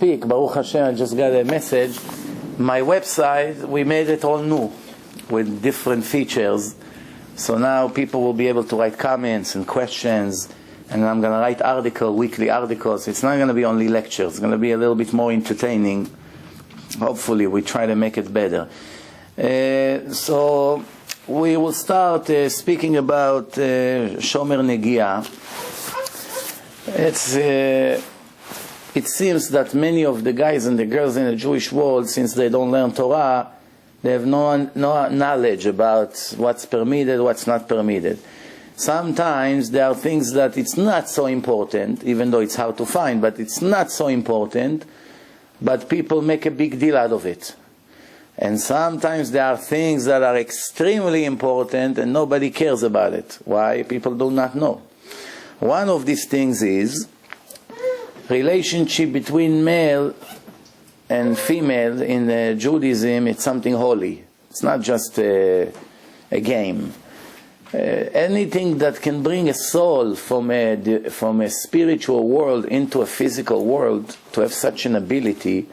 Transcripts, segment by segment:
speak, Baruch Hashem, I just got a message. My website, we made it all new with different features. So now people will be able to write comments and questions, and I'm going to write weekly articles. It's not going to be only lectures. It's going to be a little bit more entertaining. Hopefully we try to make it better. So we will start speaking about Shomer Negiyah. It seems that many of the guys and the girls in the Jewish world, since they don't learn Torah, they have no knowledge about what's permitted, what's not permitted. Sometimes there are things that it's not so important, even though it's hard to find, but it's not so important, but people make a big deal out of it. And sometimes there are things that are extremely important and nobody cares about it. Why? People do not know. One of these things is relationship between male and female in Judaism. It's something holy. It's not just a game. Anything that can bring a soul from a spiritual world into a physical world, to have such an ability,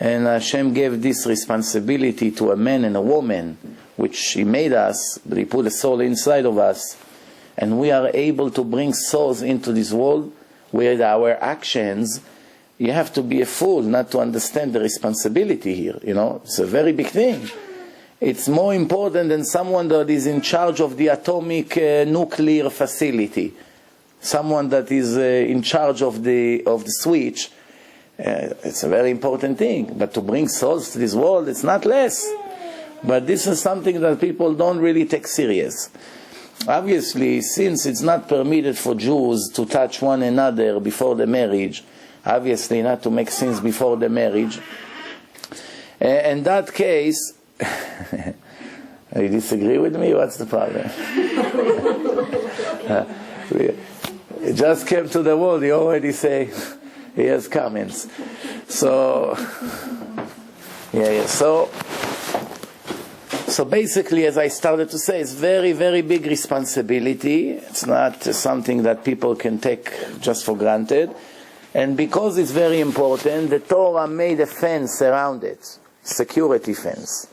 and Hashem gave this responsibility to a man and a woman, which He made us, but He put a soul inside of us, and we are able to bring souls into this world with our actions. You have to be a fool not to understand the responsibility here. You know, it's a very big thing. It's more important than someone that is in charge of the atomic nuclear facility, someone that is in charge of the switch. It's a very important thing. But to bring souls to this world, it's not less. But this is something that people don't really take serious. Obviously, since it's not permitted for Jews to touch one another before the marriage, obviously not to make sins before the marriage, in that case, you disagree with me? What's the problem? He just came to the world, he already say he has comments. So, So basically, as I started to say, it's very, very big responsibility. It's not something that people can take just for granted. And because it's very important, the Torah made a fence around it, security fence.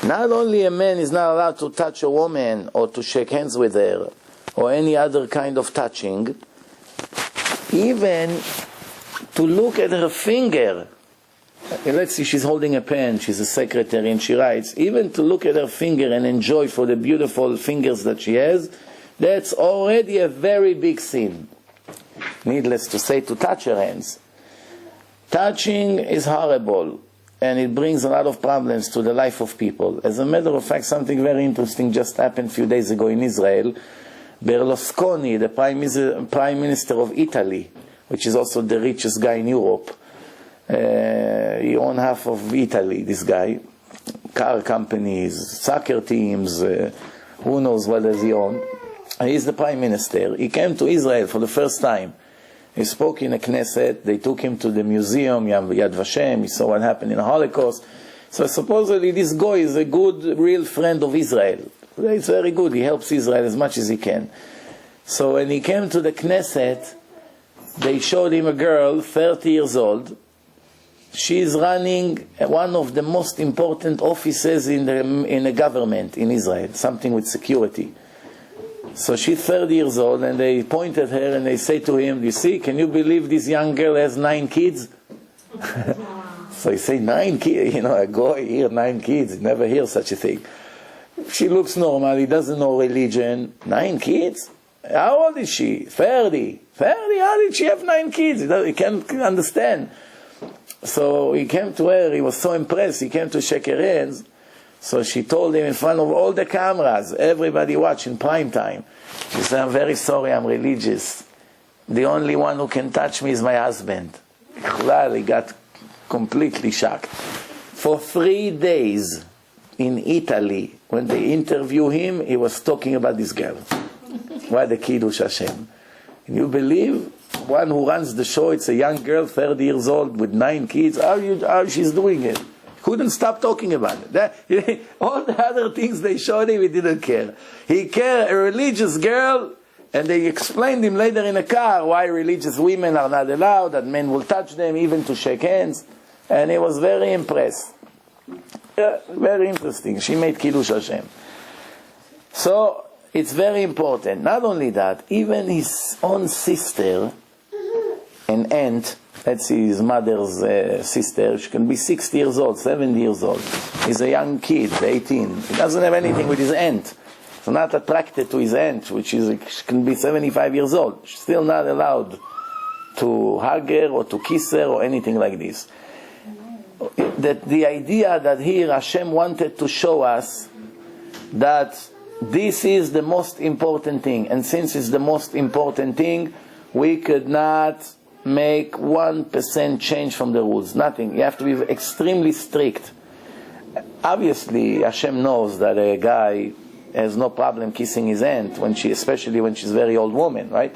Not only a man is not allowed to touch a woman or to shake hands with her or any other kind of touching, even to look at her finger. Let's see, she's holding a pen, she's a secretary and she writes. Even to look at her finger and enjoy for the beautiful fingers that she has, that's already a very big sin. Needless to say, to touch her hands. Touching is horrible, and it brings a lot of problems to the life of people. As a matter of fact, something very interesting just happened a few days ago in Israel. Berlusconi, the Prime Minister of Italy, which is also the richest guy in Europe, he owns half of Italy, this guy. Car companies, soccer teams, who knows what does he own. He's the Prime Minister. He came to Israel for the first time. He spoke in a Knesset. They took him to the museum, Yad Vashem. He saw what happened in the Holocaust. So supposedly this guy is a good, real friend of Israel. It's very good. He helps Israel as much as he can. So when he came to the Knesset, they showed him a girl, 30 years old. She is running one of the most important offices in the government in Israel, something with security. So she's 30 years old, and they point at her and they say to him, you see, can you believe this young girl has 9 kids? So he say, 9 kids? You know, a guy here, 9 kids, he never hears such a thing. She looks normal, he doesn't know religion. 9 kids? How old is she? 30. 30? How did she have 9 kids? He can't understand. So he came to her, he was so impressed, he came to shake her hands. So she told him in front of all the cameras, everybody watching prime time. She said, I'm very sorry, I'm religious. The only one who can touch me is my husband. He got completely shocked. For 3 days in Italy, when they interview him, he was talking about this girl. What a Kiddush Hashem. Can you believe? One who runs the show, it's a young girl, 30 years old, with 9 kids. How she's doing it? Couldn't stop talking about it. All the other things they showed him, he didn't care. He cared, a religious girl, And they explained him later in a car why religious women are not allowed, that men will touch them, even to shake hands. And he was very impressed. Very interesting. She made Kiddush Hashem. So, it's very important. Not only that, even his own sister, an aunt, let's see, his mother's sister, she can be 60 years old, 70 years old. He's a young kid, 18. He doesn't have anything with his aunt. He's not attracted to his aunt, which can be 75 years old. She's still not allowed to hug her or to kiss her or anything like this. The idea that here Hashem wanted to show us that this is the most important thing, and since it's the most important thing, we could not make 1% change from the rules. Nothing. You have to be extremely strict. Obviously, Hashem knows that a guy has no problem kissing his aunt, especially when she's a very old woman, right?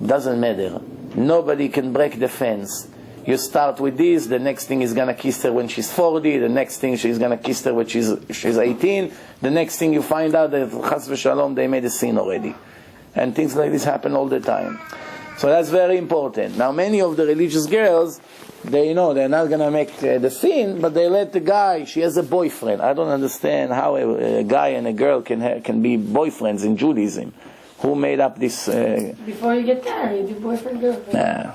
Doesn't matter. Nobody can break the fence. You start with this, the next thing is going to kiss her when she's 40, the next thing she's going to kiss her when she's 18, the next thing you find out that Chas v'Shalom, they made a sin already. And things like this happen all the time. So that's very important. Now many of the religious girls, they know they're not going to make the sin, but they let the guy, she has a boyfriend. I don't understand how a guy and a girl can be boyfriends in Judaism. Who made up this? Before you get married, your boyfriend, girlfriend.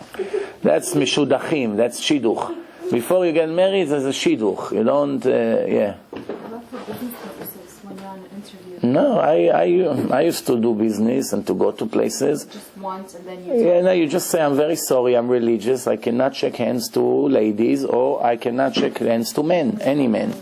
That's mishudachim, that's shidduch. Before you get married, there's a shidduch. You don't, yeah. Not for business purposes, when you're on an interview. No, I used to do business and to go to places. Just once and then you... Yeah, no, you just say, I'm very sorry, I'm religious, I cannot shake hands to ladies, or I cannot shake hands to men, any men.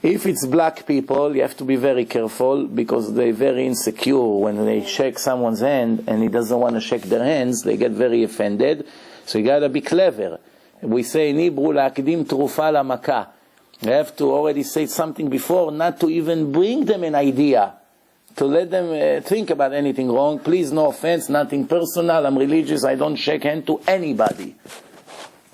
If it's black people, you have to be very careful, because they're very insecure when they shake someone's hand and he doesn't want to shake their hands, they get very offended. So you got to be clever. We say in Hebrew, la'akdim trufa la'maka. You have to already say something before, not to even bring them an idea, to let them think about anything wrong. Please, no offense, nothing personal, I'm religious, I don't shake hand to anybody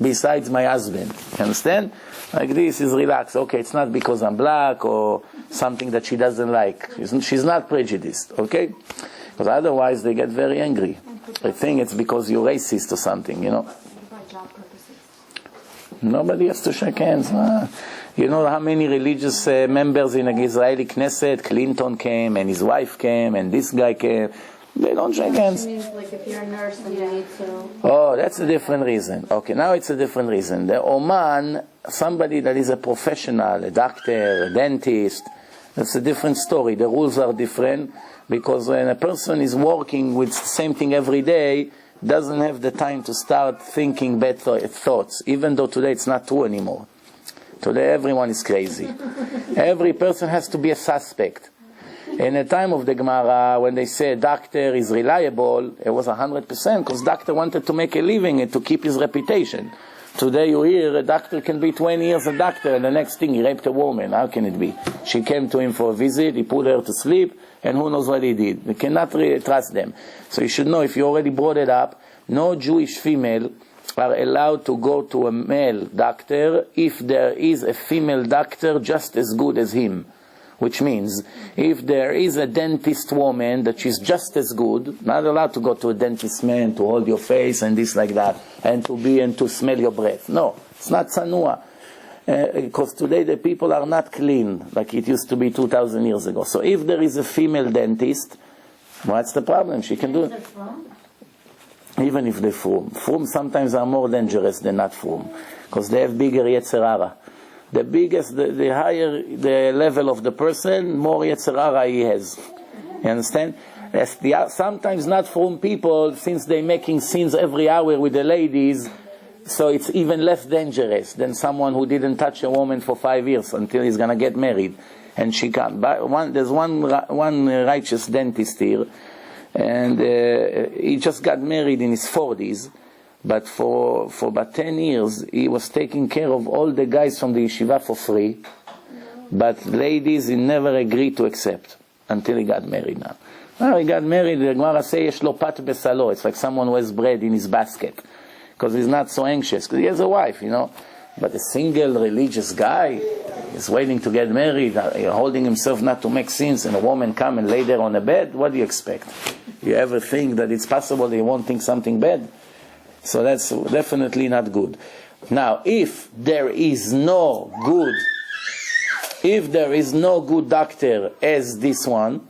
besides my husband. Understand? Like this is relaxed. Okay, it's not because I'm black or something that she doesn't like. She's not prejudiced, okay? Because otherwise they get very angry. They think it's because you're racist or something, you know. What about job purposes? Nobody has to shake hands. You know how many religious members in the Israeli Knesset? Clinton came, and his wife came, and this guy came. They don't shake hands. It means like if you're a nurse, then you need to... Oh, that's a different reason. Okay, now it's a different reason. The Oman, somebody that is a professional, a doctor, a dentist, that's a different story. The rules are different, because when a person is working with the same thing every day, doesn't have the time to start thinking bad thoughts, even though today it's not true anymore. Today everyone is crazy. Every person has to be a suspect. In the time of the Gemara, when they say a doctor is reliable, it was 100%, because doctor wanted to make a living and to keep his reputation. Today you hear a doctor can be 20 years a doctor, and the next thing he raped a woman. How can it be? She came to him for a visit, he put her to sleep, and who knows what he did. You cannot really trust them. So you should know, if you already brought it up, no Jewish female are allowed to go to a male doctor if there is a female doctor just as good as him. Which means, if there is a dentist woman that she's just as good, not allowed to go to a dentist man to hold your face and this like that, and to smell your breath. No, it's not sanua. Because today the people are not clean like it used to be 2,000 years ago. So if there is a female dentist, what's the problem? She can do it. Even if they're frum. Frum sometimes are more dangerous than not frum, because they have bigger yetzer hara. The biggest, the higher the level of the person, more yetzer hara he has. You understand? Sometimes not from people, since they're making sins every hour with the ladies, so it's even less dangerous than someone who didn't touch a woman for 5 years until he's going to get married. And she can't. There's one righteous dentist here, and he just got married in his 40s. But for about 10 years, he was taking care of all the guys from the yeshiva for free. But ladies, he never agreed to accept until he got married now. Now he got married, the Gemara says, yesh lo pat besalo. It's like someone who has bread in his basket. Because he's not so anxious, because he has a wife, you know. But a single religious guy is waiting to get married, holding himself not to make sins, and a woman come and lay there on a bed, what do you expect? You ever think that it's possible they won't think something bad? So that's definitely not good. Now, if there is no good doctor as this one,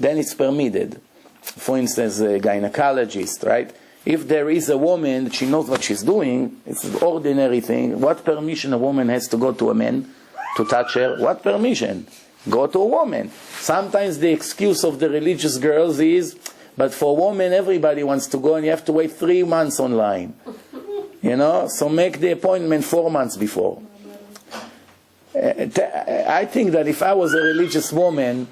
then it's permitted. For instance, a gynecologist, right? If there is a woman, she knows what she's doing, it's an ordinary thing. What permission a woman has to go to a man to touch her? What permission? Go to a woman. Sometimes the excuse of the religious girls is, but for women everybody wants to go and you have to wait 3 months online. So make the appointment 4 months before. I think that if I was a religious woman,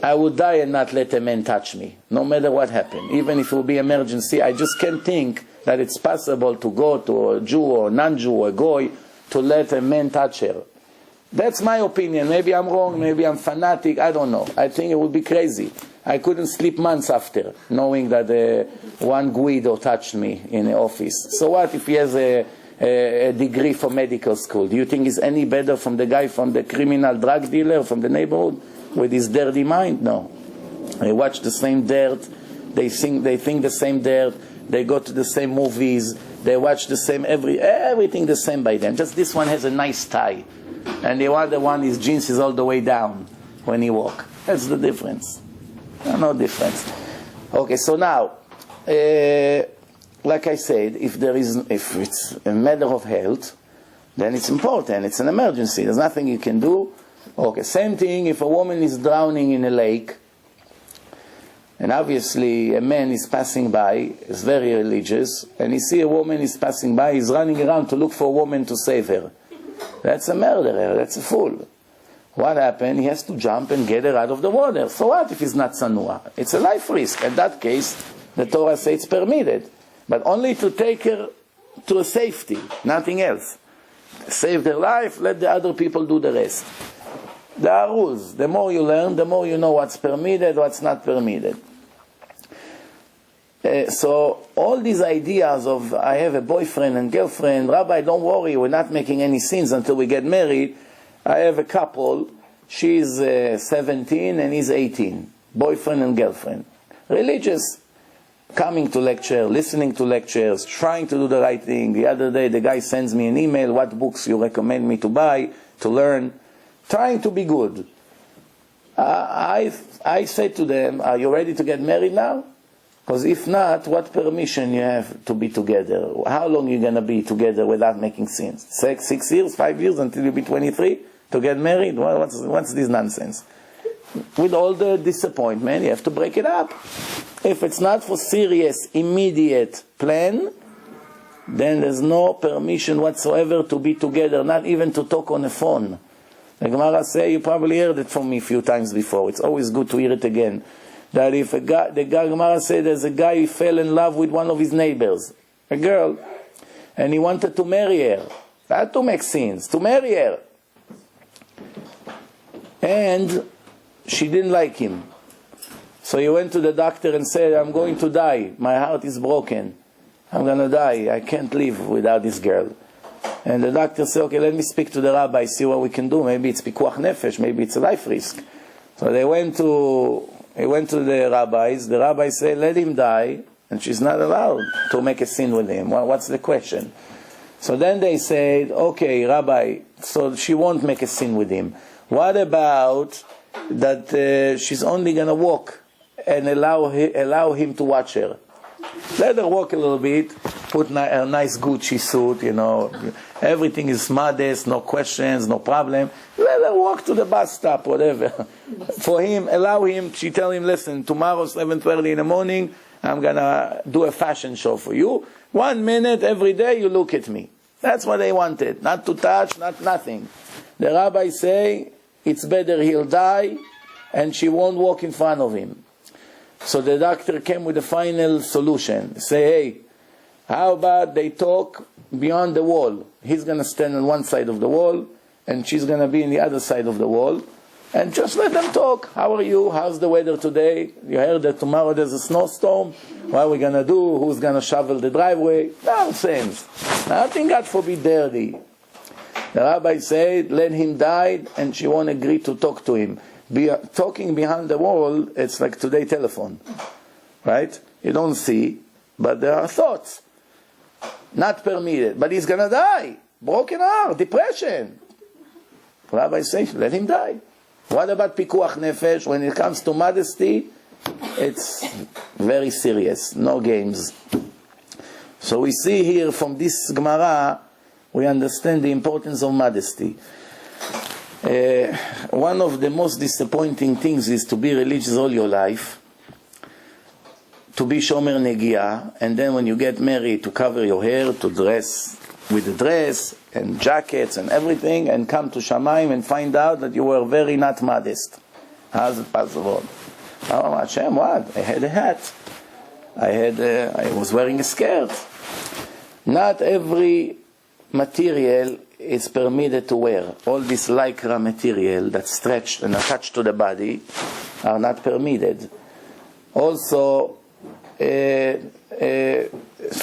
I would die and not let a man touch me, no matter what happened. Even if it will be emergency, I just can't think that it's possible to go to a Jew or non-Jew or a goy to let a man touch her. That's my opinion. Maybe I'm wrong, maybe I'm fanatic, I don't know. I think it would be crazy. I couldn't sleep months after, knowing that one Guido touched me in the office. So what if he has a degree from medical school? Do you think he's any better from the guy from the criminal drug dealer from the neighborhood with his dirty mind? No. They watch the same dirt, they think the same dirt, they go to the same movies, they watch the same, everything the same by them. Just this one has a nice tie. And the other one, his jeans is all the way down when he walk. That's the difference. No difference. Okay, so now, like I said, if it's a matter of health, then it's important. It's an emergency. There's nothing you can do. Okay, same thing if a woman is drowning in a lake, and obviously a man is passing by, is very religious, and he see a woman is passing by, he's running around to look for a woman to save her. That's a murderer, that's a fool. What happened? He has to jump and get her out of the water. So what if he's not sanua? It's a life risk. In that case, the Torah says it's permitted. But only to take her to a safety, nothing else. Save their life, let the other people do the rest. There are rules. The more you learn, the more you know what's permitted, what's not permitted. So all these ideas of I have a boyfriend and girlfriend, Rabbi, don't worry, we're not making any sins until we get married. I have a couple, she's 17 and he's 18, boyfriend and girlfriend. Religious, coming to lecture, listening to lectures, trying to do the right thing. The other day the guy sends me an email, what books you recommend me to buy, to learn, trying to be good. I say to them, are you ready to get married now? Because if not, what permission you have to be together? How long are you going to be together without making sins? 6 years, 5 years until you be 23 to get married? What's this nonsense? With all the disappointment, you have to break it up. If it's not for serious, immediate plan, then there's no permission whatsoever to be together, not even to talk on the phone. The Gemara say, you probably heard it from me a few times before. It's always good to hear it again. That if the Gemara said there's a guy who fell in love with one of his neighbors, a girl, and he wanted to marry her. Not to make sins, to marry her. And she didn't like him. So he went to the doctor and said, I'm going to die. My heart is broken. I'm going to die. I can't live without this girl. And the doctor said, okay, let me speak to the rabbi, see what we can do. Maybe it's pikuach nefesh, maybe it's a life risk. So he went to the rabbis. The rabbi said, let him die, and she's not allowed to make a sin with him. What's the question? So then they said, okay, rabbi, so she won't make a sin with him. What about that she's only going to walk and allow him to watch her? Let her walk a little bit, put a nice Gucci suit, everything is modest, no questions, no problem. Let her walk to the bus stop, whatever. For him, allow him, she tell him, listen, tomorrow 7:30 in the morning, I'm going to do a fashion show for you. 1 minute every day you look at me. That's what they wanted. Not to touch, not nothing. The rabbis say, it's better he'll die and she won't walk in front of him. So the doctor came with a final solution. Say, hey, how about they talk beyond the wall? He's going to stand on one side of the wall, and she's going to be on the other side of the wall. And just let them talk. How are you? How's the weather today? You heard that tomorrow there's a snowstorm. What are we going to do? Who's going to shovel the driveway? Nonsense. Nothing, God forbid, dirty. The rabbi said, let him die, and she won't agree to talk to him. Talking behind the wall, it's like today telephone. right? You don't see, but there are thoughts. Not permitted, but he's going to die. Broken heart, depression. Rabbi says, let him die. What about pikuach nefesh? When it comes to modesty, it's very serious, no games. So we see here from this Gemara, we understand the importance of modesty. One of the most disappointing things is to be religious all your life, to be Shomer Negiyah, and then when you get married, to cover your hair, to dress with the dress and jackets and everything, and come to Shamayim and find out that you were very not modest. How's it possible? Oh, Hashem, what? I had a hat. I was wearing a skirt. Not every material is permitted to wear. All this lycra material that's stretched and attached to the body are not permitted. Also,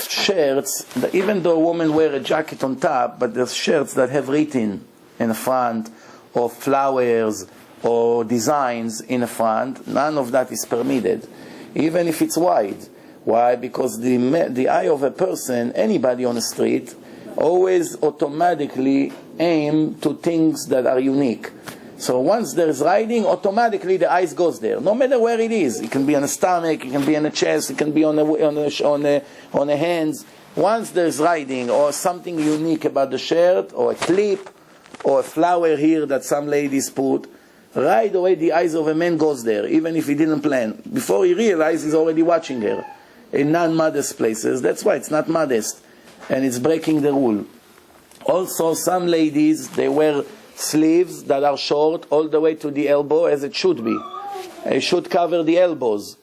shirts, even though a woman wear a jacket on top, but there's shirts that have written in the front, or flowers, or designs in the front, none of that is permitted, even if it's wide. Why? Because the eye of a person, anybody on the street, always automatically aim to things that are unique. So once there's writing, automatically the eyes goes there, no matter where it is. It can be on the stomach, it can be on the chest, it can be on the hands. Once there's writing or something unique about the shirt, or a clip, or a flower here that some ladies put, right away the eyes of a man goes there, even if he didn't plan. Before he realizes, he's already watching her. In non-modest places, that's why it's not modest, and it's breaking the rule. Also, some ladies, they wear sleeves that are short all the way to the elbow, as it should be. It should cover the elbows.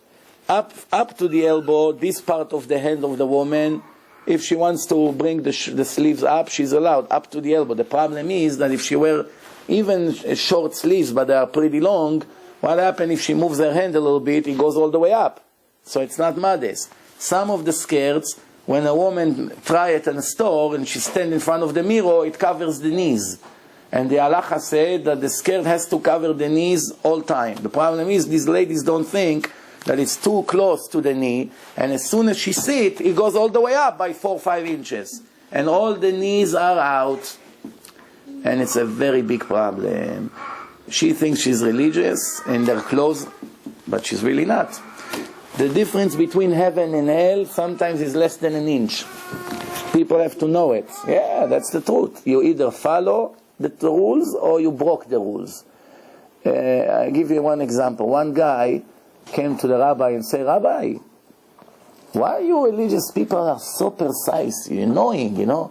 Up to the elbow, this part of the hand of the woman, if she wants to bring the sleeves up, she's allowed, up to the elbow. The problem is that if she wear even short sleeves, but they are pretty long, what happens if she moves her hand a little bit, it goes all the way up. So it's not modest. Some of the skirts, when a woman try it in a store and she stands in front of the mirror, it covers the knees. And the halacha said that the skirt has to cover the knees all time. The problem is these ladies don't think that it's too close to the knee, and as soon as she sits, it goes all the way up by 4 or 5 inches. And all the knees are out. And it's a very big problem. She thinks she's religious in their clothes, but she's really not. The difference between heaven and hell sometimes is less than an inch. People have to know it. Yeah, that's the truth. You either follow the rules or you broke the rules. I'll give you one example. One guy came to the rabbi and said, Rabbi, why you religious people are so precise? You're annoying, you know.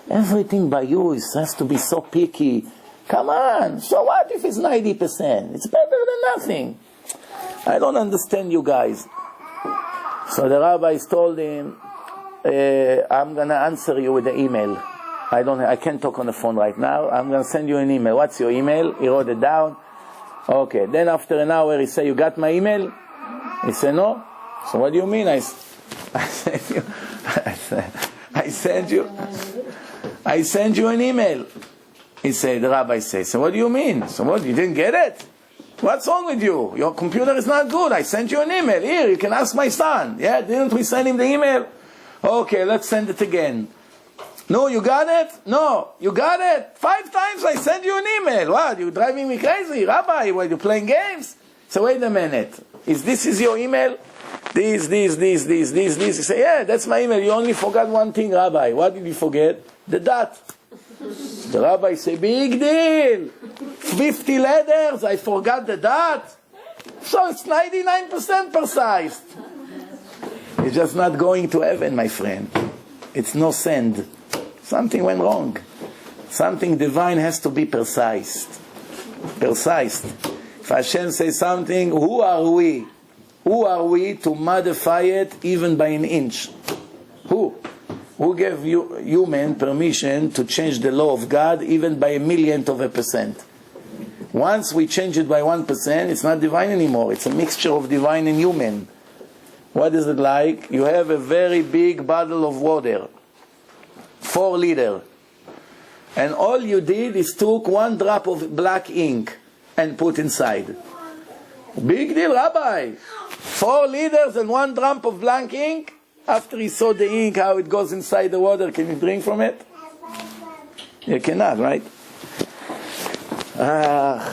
Everything by you has to be so picky. Come on, so what if it's 90%? It's better than nothing. I don't understand you guys. So the rabbis told him, I'm going to answer you with the email. I can't talk on the phone right now. I'm going to send you an email. What's your email? He wrote it down. Okay. Then after an hour, he said, you got my email? He said, no. So what do you mean? I sent you an email. He said, the rabbi says, so what do you mean? So what, you didn't get it? What's wrong with you? Your computer is not good. I sent you an email. Here, you can ask my son. Yeah, didn't we send him the email? Okay, let's send it again. No, you got it? No, you got it? 5 times I sent you an email. What, you driving me crazy? Rabbi, were you playing games? So wait a minute. This is your email? This. You say, yeah, that's my email. You only forgot one thing, Rabbi. What did you forget? The dot. The rabbi say, big deal. 50 letters, I forgot the dot. So it's 99% precise. You're just not going to heaven, my friend. It's no send. Something went wrong. Something divine has to be precise. Precise. If Hashem says something, who are we? Who are we to modify it even by an inch? Who? Who gave you human permission to change the law of God even by 1,000,000%? Once we change it by 1%, it's not divine anymore. It's a mixture of divine and human. What is it like? You have a very big bottle of water, 4 liters, and all you did is took 1 drop of black ink and put inside. Big deal, Rabbi. 4 liters and 1 drop of blank ink. After he saw the ink, how it goes inside the water, can you drink from it? You cannot, right?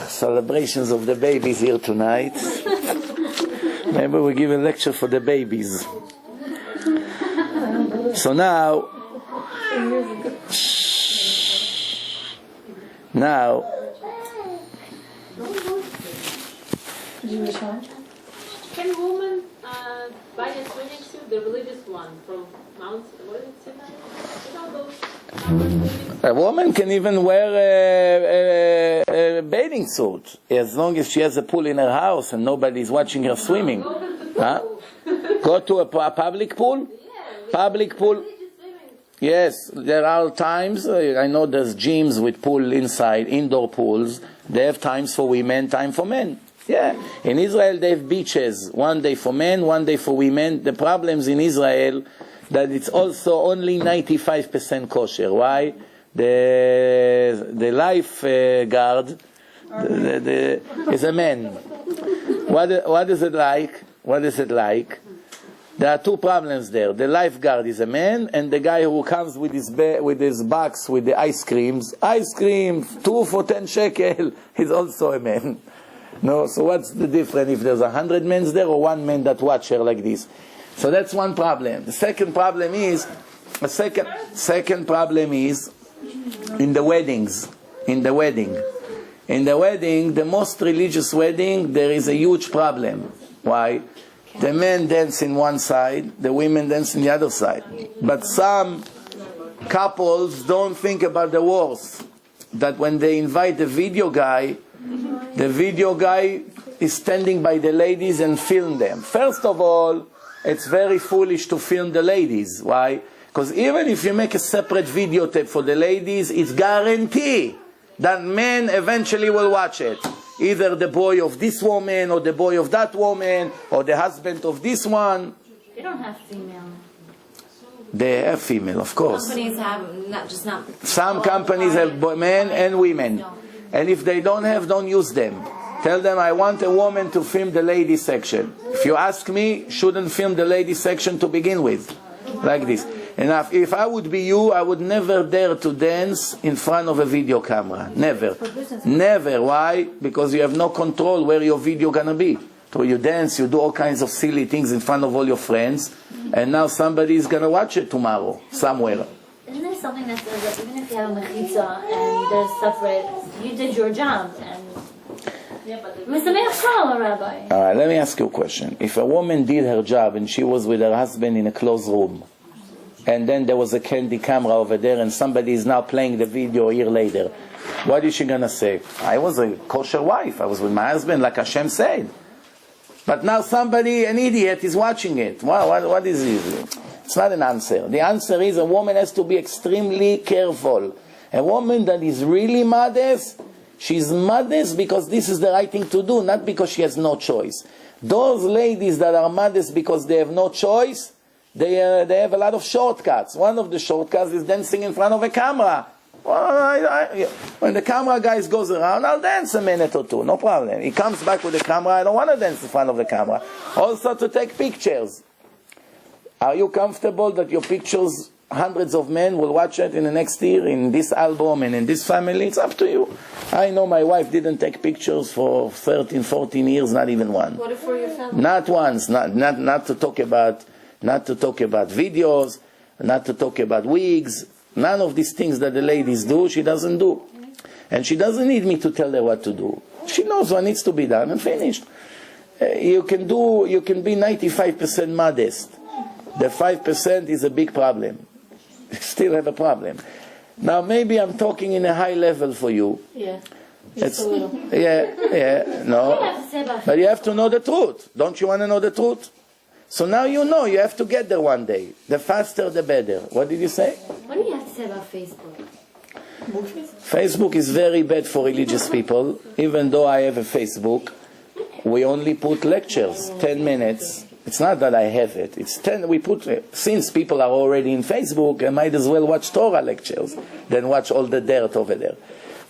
Celebrations of the babies here tonight. Maybe we give a lecture for the babies. So now, Can women buy a swimming suit, the religious one from Mount, what is it, Sinai? You know those a woman can even wear a bathing suit as long as she has a pool in her house and nobody's watching her swimming. Huh? Go to a public pool? Public pool? Yes, there are times, I know there's gyms with pool inside, indoor pools. They have times for women, time for men. Yeah, in Israel they have beaches, one day for men, one day for women. The problems in Israel that it's also only 95% kosher. Why? The lifeguard is a man. What is it like? What is it like? There are 2 problems there. The lifeguard is a man, and the guy who comes with his box with the ice cream, 2 for 10 shekel, is also a man. No, so what's the difference if there's 100 men there or 1 man that watch her like this? So that's one problem. The second problem is in the weddings. In the wedding, the most religious wedding, there is a huge problem. Why? The men dance in one side, the women dance in the other side. But some couples don't think about the worst. That when they invite the video guy is standing by the ladies and film them. First of all, it's very foolish to film the ladies. Why? Because even if you make a separate videotape for the ladies, it's guaranteed that men eventually will watch it. Either the boy of this woman, or the boy of that woman, or the husband of this one. They don't have female. They have female, of course. Companies have, not. Some companies have men and women. And if they don't have, don't use them. Tell them, I want a woman to film the ladies section. If you ask me, shouldn't film the ladies section to begin with. Like this. And if I would be you, I would never dare to dance in front of a video camera. Never. Never. Why? Because you have no control where your video gonna be. So you dance, you do all kinds of silly things in front of all your friends, and now somebody is gonna watch it tomorrow, somewhere. Isn't there something that says that even if you have a mechitza and there's separate, you did your job, and Rabbi. All right, let me ask you a question. If a woman did her job and she was with her husband in a closed room, and then there was a candy camera over there and somebody is now playing the video a year later, what is she going to say? I was a kosher wife. I was with my husband like Hashem said. But now somebody, an idiot, is watching it. What is it? It's not an answer. The answer is a woman has to be extremely careful. A woman that is really modest, she's modest because this is the right thing to do, not because she has no choice. Those ladies that are modest because they have no choice, they have a lot of shortcuts. One of the shortcuts is dancing in front of a camera. When the camera guys goes around, I'll dance a minute or two, no problem. He comes back with the camera, I don't want to dance in front of the camera. Also to take pictures. Are you comfortable that your pictures, hundreds of men will watch it in the next year, in this album and in this family? It's up to you. I know my wife didn't take pictures for 13, 14 years, not even one. What if for your family? Not once, not to talk about videos, not to talk about wigs. None of these things that the ladies do, she doesn't do. And she doesn't need me to tell her what to do. She knows what needs to be done and finished. You can be 95% modest. The 5% is a big problem. You still have a problem. Now maybe I'm talking in a high level for you. Yeah. It's, no. But you have to know the truth. Don't you want to know the truth? So now you know, you have to get there one day. The faster, the better. What did you say? What do you have to say about Facebook? Facebook is very bad for religious people. Even though I have a Facebook, we only put lectures, 10 minutes. It's not that I have it. Since people are already in Facebook, I might as well watch Torah lectures than watch all the dirt over there.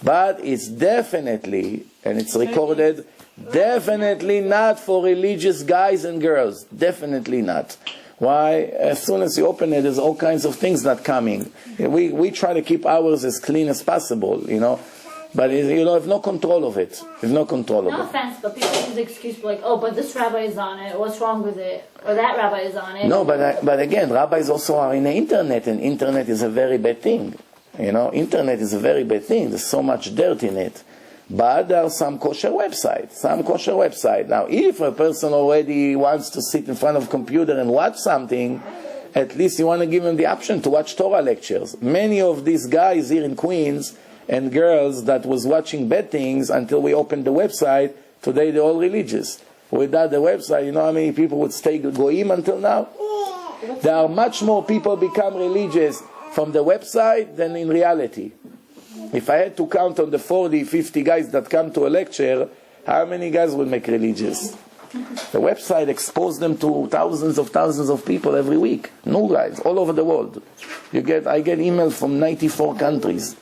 But it's definitely, and it's recorded, definitely not for religious guys and girls. Definitely not. Why? As soon as you open it, there's all kinds of things not coming. We try to keep ours as clean as possible, But you have no control of it. There's no control of it. No offense, but people use the excuse like, oh, but this rabbi is on it. What's wrong with it? Or that rabbi is on it. No, but again, rabbis also are in the internet, and internet is a very bad thing. Internet is a very bad thing. There's so much dirt in it. But there are some kosher websites. Now, if a person already wants to sit in front of a computer and watch something, at least you want to give him the option to watch Torah lectures. Many of these guys here in Queens and girls that was watching bad things until we opened the website, today they're all religious. Without the website, you know how many people would stay goyim until now? There are much more people become religious from the website than in reality. If I had to count on the 40, 50 guys that come to a lecture, how many guys will make religious? The website exposed them to thousands of people every week. New guys, all over the world. I get emails from 94 countries.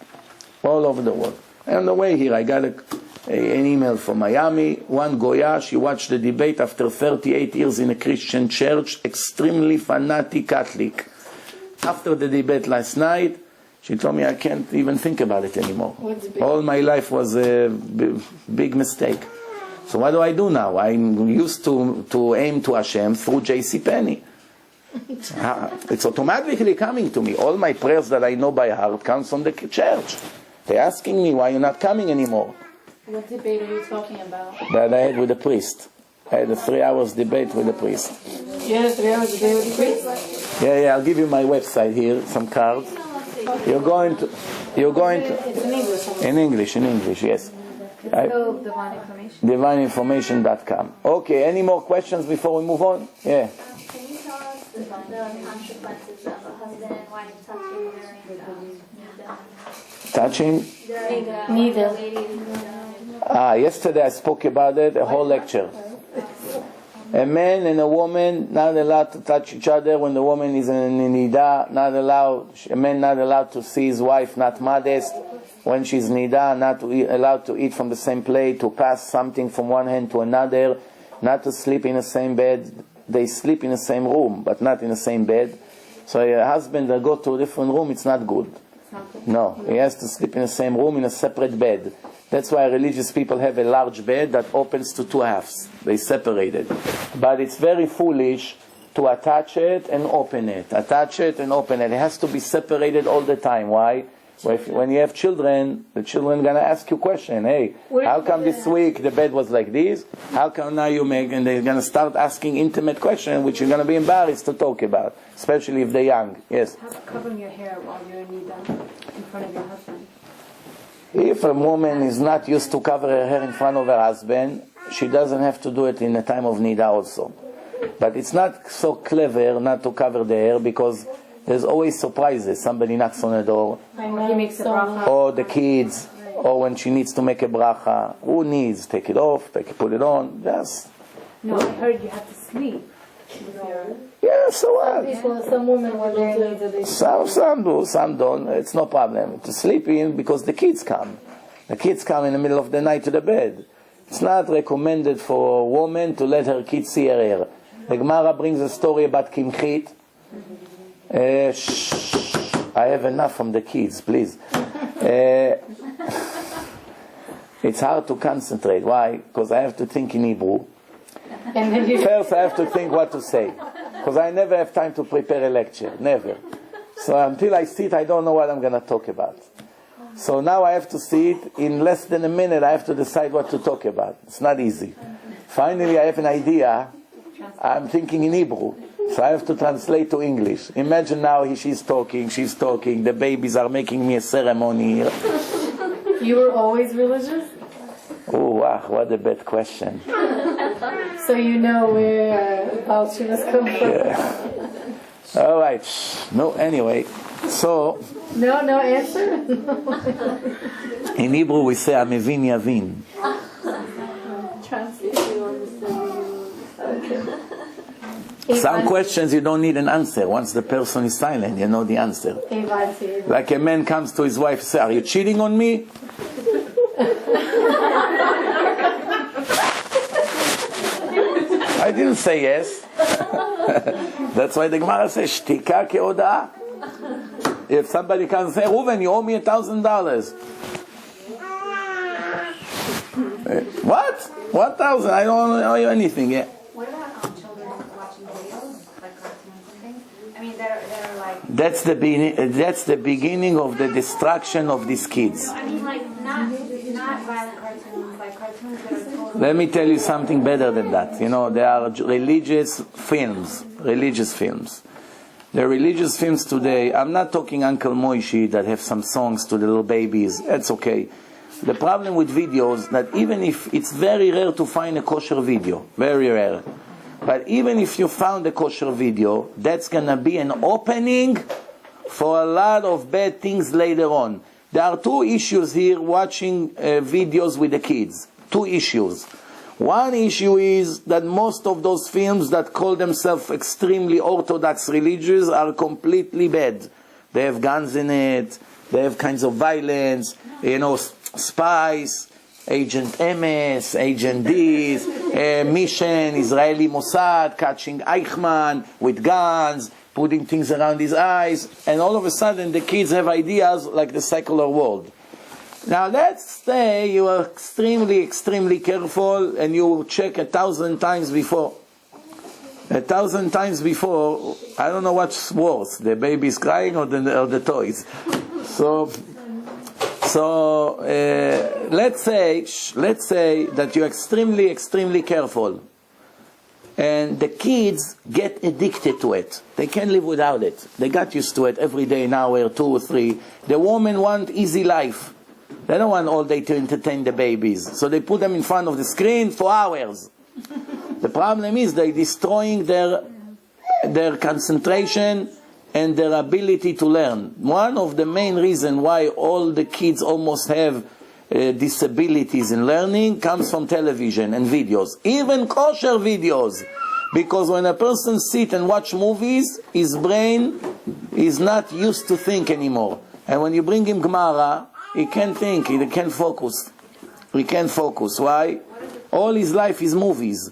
All over the world. And on the way here, I got an email from Miami. One Goya, she watched the debate after 38 years in a Christian church, extremely fanatic Catholic. After the debate last night, she told me I can't even think about it anymore. All my life was a big mistake. So what do I do now? I'm used to aim to Hashem through JCPenney. It's automatically coming to me. All my prayers that I know by heart comes from the church. They're asking me, why you're not coming anymore? What debate are you talking about? That I had with the priest. I had a 3 hours debate with the priest. You had a 3 hours debate with the priest? Yeah, I'll give you my website here, some cards. You're going to... It's in English. In English, yes. So, divine information. Divineinformation.com. Okay, any more questions before we move on? Yeah. Can you tell us the consequences of a husband and wife touching Touching? Neither. Yesterday I spoke about it, a whole lecture. A man and a woman not allowed to touch each other when the woman is in nidah. A man not allowed to see his wife, not modest. When she's nidah, not allowed to eat from the same plate, to pass something from one hand to another, not to sleep in the same bed. They sleep in the same room, but not in the same bed. So a husband that go to a different room, it's not good. No, he has to sleep in the same room in a separate bed. That's why religious people have a large bed that opens to two halves. They separate it. But it's very foolish to attach it and open it. Attach it and open it. It has to be separated all the time. Why? Well, when you have children, the children are going to ask you a question. Hey, how come this week the bed was like this? How come now you make... And they're going to start asking intimate questions, which you're going to be embarrassed to talk about, especially if they're young. Yes? How about covering your hair while you're in nidah in front of your husband? If a woman is not used to cover her hair in front of her husband, she doesn't have to do it in the time of nidah also. But it's not so clever not to cover the hair because there's always surprises. Somebody knocks on the door, He makes a bracha. or the kids, or when she needs to make a bracha. Who needs? Take it off, put it on. Yes. No, I heard you have to sleep. Yeah, so what? Some women were there. Some do, some don't. It's no problem. To sleep in because the kids come. The kids come in the middle of the night to the bed. It's not recommended for a woman to let her kids see her hair. The Gemara brings a story about Kimchit. I have enough from the kids, please. It's hard to concentrate. Why? Because I have to think in Hebrew. First I have to think what to say. Because I never have time to prepare a lecture. Never. So until I sit, I don't know what I'm going to talk about. So now I have to sit. In less than a minute, I have to decide what to talk about. It's not easy. Finally, I have an idea. I'm thinking in Hebrew. So I have to translate to English. Imagine now she's talking. The babies are making me a ceremony here. You were always religious? Oh, wow, what a bad question. So you know where Balshinas come from? Yeah. All right. No, anyway. So... No answer? In Hebrew we say, Amevin Yavin. Translate. Some questions you don't need an answer. Once the person is silent, you know the answer. Like a man comes to his wife and says, "Are you cheating on me?" I didn't say yes. That's why the Gemara says, "Shtika ke'odah." If somebody comes and says, "Reuven, you owe me $1,000." What? 1,000? I don't owe you anything. Yeah. What about children watching videos, like cartoons and things? I mean, they're like... That's the beginning of the destruction of these kids. No, I mean, like, not violent cartoons, like cartoons that are totally... Let me tell you something better than that. You know, there are religious films. The religious films today, I'm not talking Uncle Moishi that have some songs to the little babies. That's okay. The problem with videos, that even if it's very rare to find a kosher video, very rare. But even if you found a kosher video, that's going to be an opening for a lot of bad things later on. There are two issues here watching videos with the kids. Two issues. One issue is that most of those films that call themselves extremely orthodox religious are completely bad. They have guns in it, they have kinds of violence, you know, spies, Agent MS, Agent D's, mission, Israeli Mossad, catching Eichmann with guns, putting things around his eyes, and all of a sudden the kids have ideas like the secular world. Now let's say you are extremely, extremely careful and you check 1,000 times before. 1,000 times before, I don't know what's worse, the baby's crying or the toys. So let's say that you're extremely, extremely careful, and the kids get addicted to it. They can't live without it. They got used to it every day, an hour, 2 or 3. The women want easy life. They don't want all day to entertain the babies, so they put them in front of the screen for hours. The problem is they're destroying their concentration and their ability to learn. One of the main reasons why all the kids almost have disabilities in learning comes from television and videos, even kosher videos. Because when a person sits and watch movies, his brain is not used to think anymore. And when you bring him Gemara, he can't think, he can't focus. He can't focus. Why? All his life is movies.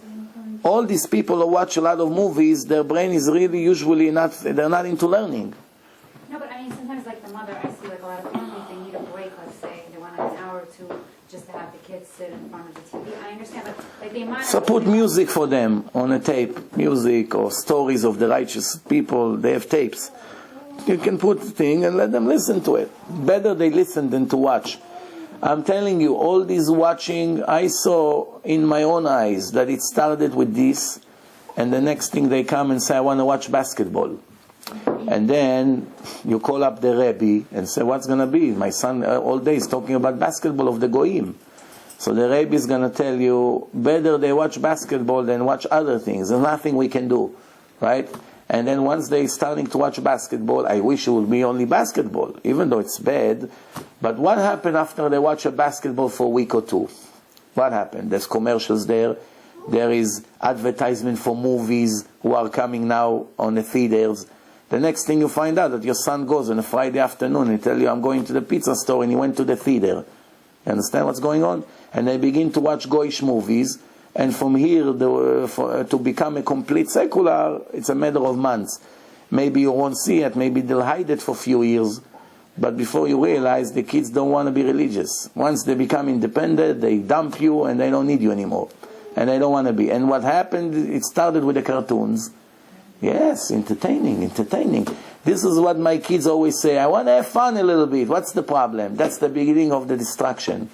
All these people who watch a lot of movies, their brain is really usually they're not into learning. No, but I mean, sometimes like the mother, I see like a lot of families, they need a break, let's say, they want like an hour or two just to have the kids sit in front of the TV. I understand, but like the amount So put music for them on a tape, music or stories of the righteous people, they have tapes. You can put the thing and let them listen to it. Better they listen than to watch. I'm telling you, all this watching, I saw in my own eyes that it started with this, and the next thing they come and say, I want to watch basketball. And then you call up the Rebbe and say, what's going to be? My son all day is talking about basketball of the Goyim. So the Rebbe is going to tell you, better they watch basketball than watch other things. There's nothing we can do, right? And then once they're starting to watch basketball, I wish it would be only basketball, even though it's bad. But what happened after they watch a basketball for a week or two? What happened? There's commercials there. There is advertisement for movies who are coming now on the theaters. The next thing you find out that your son goes on a Friday afternoon and tell you, I'm going to the pizza store, and he went to the theater. You understand what's going on? And they begin to watch Goyish movies. And from here, to become a complete secular, it's a matter of months. Maybe you won't see it, maybe they'll hide it for a few years. But before you realize, the kids don't want to be religious. Once they become independent, they dump you and they don't need you anymore. And they don't want to be. And what happened, it started with the cartoons. Yes, entertaining. This is what my kids always say, I want to have fun a little bit. What's the problem? That's the beginning of the destruction.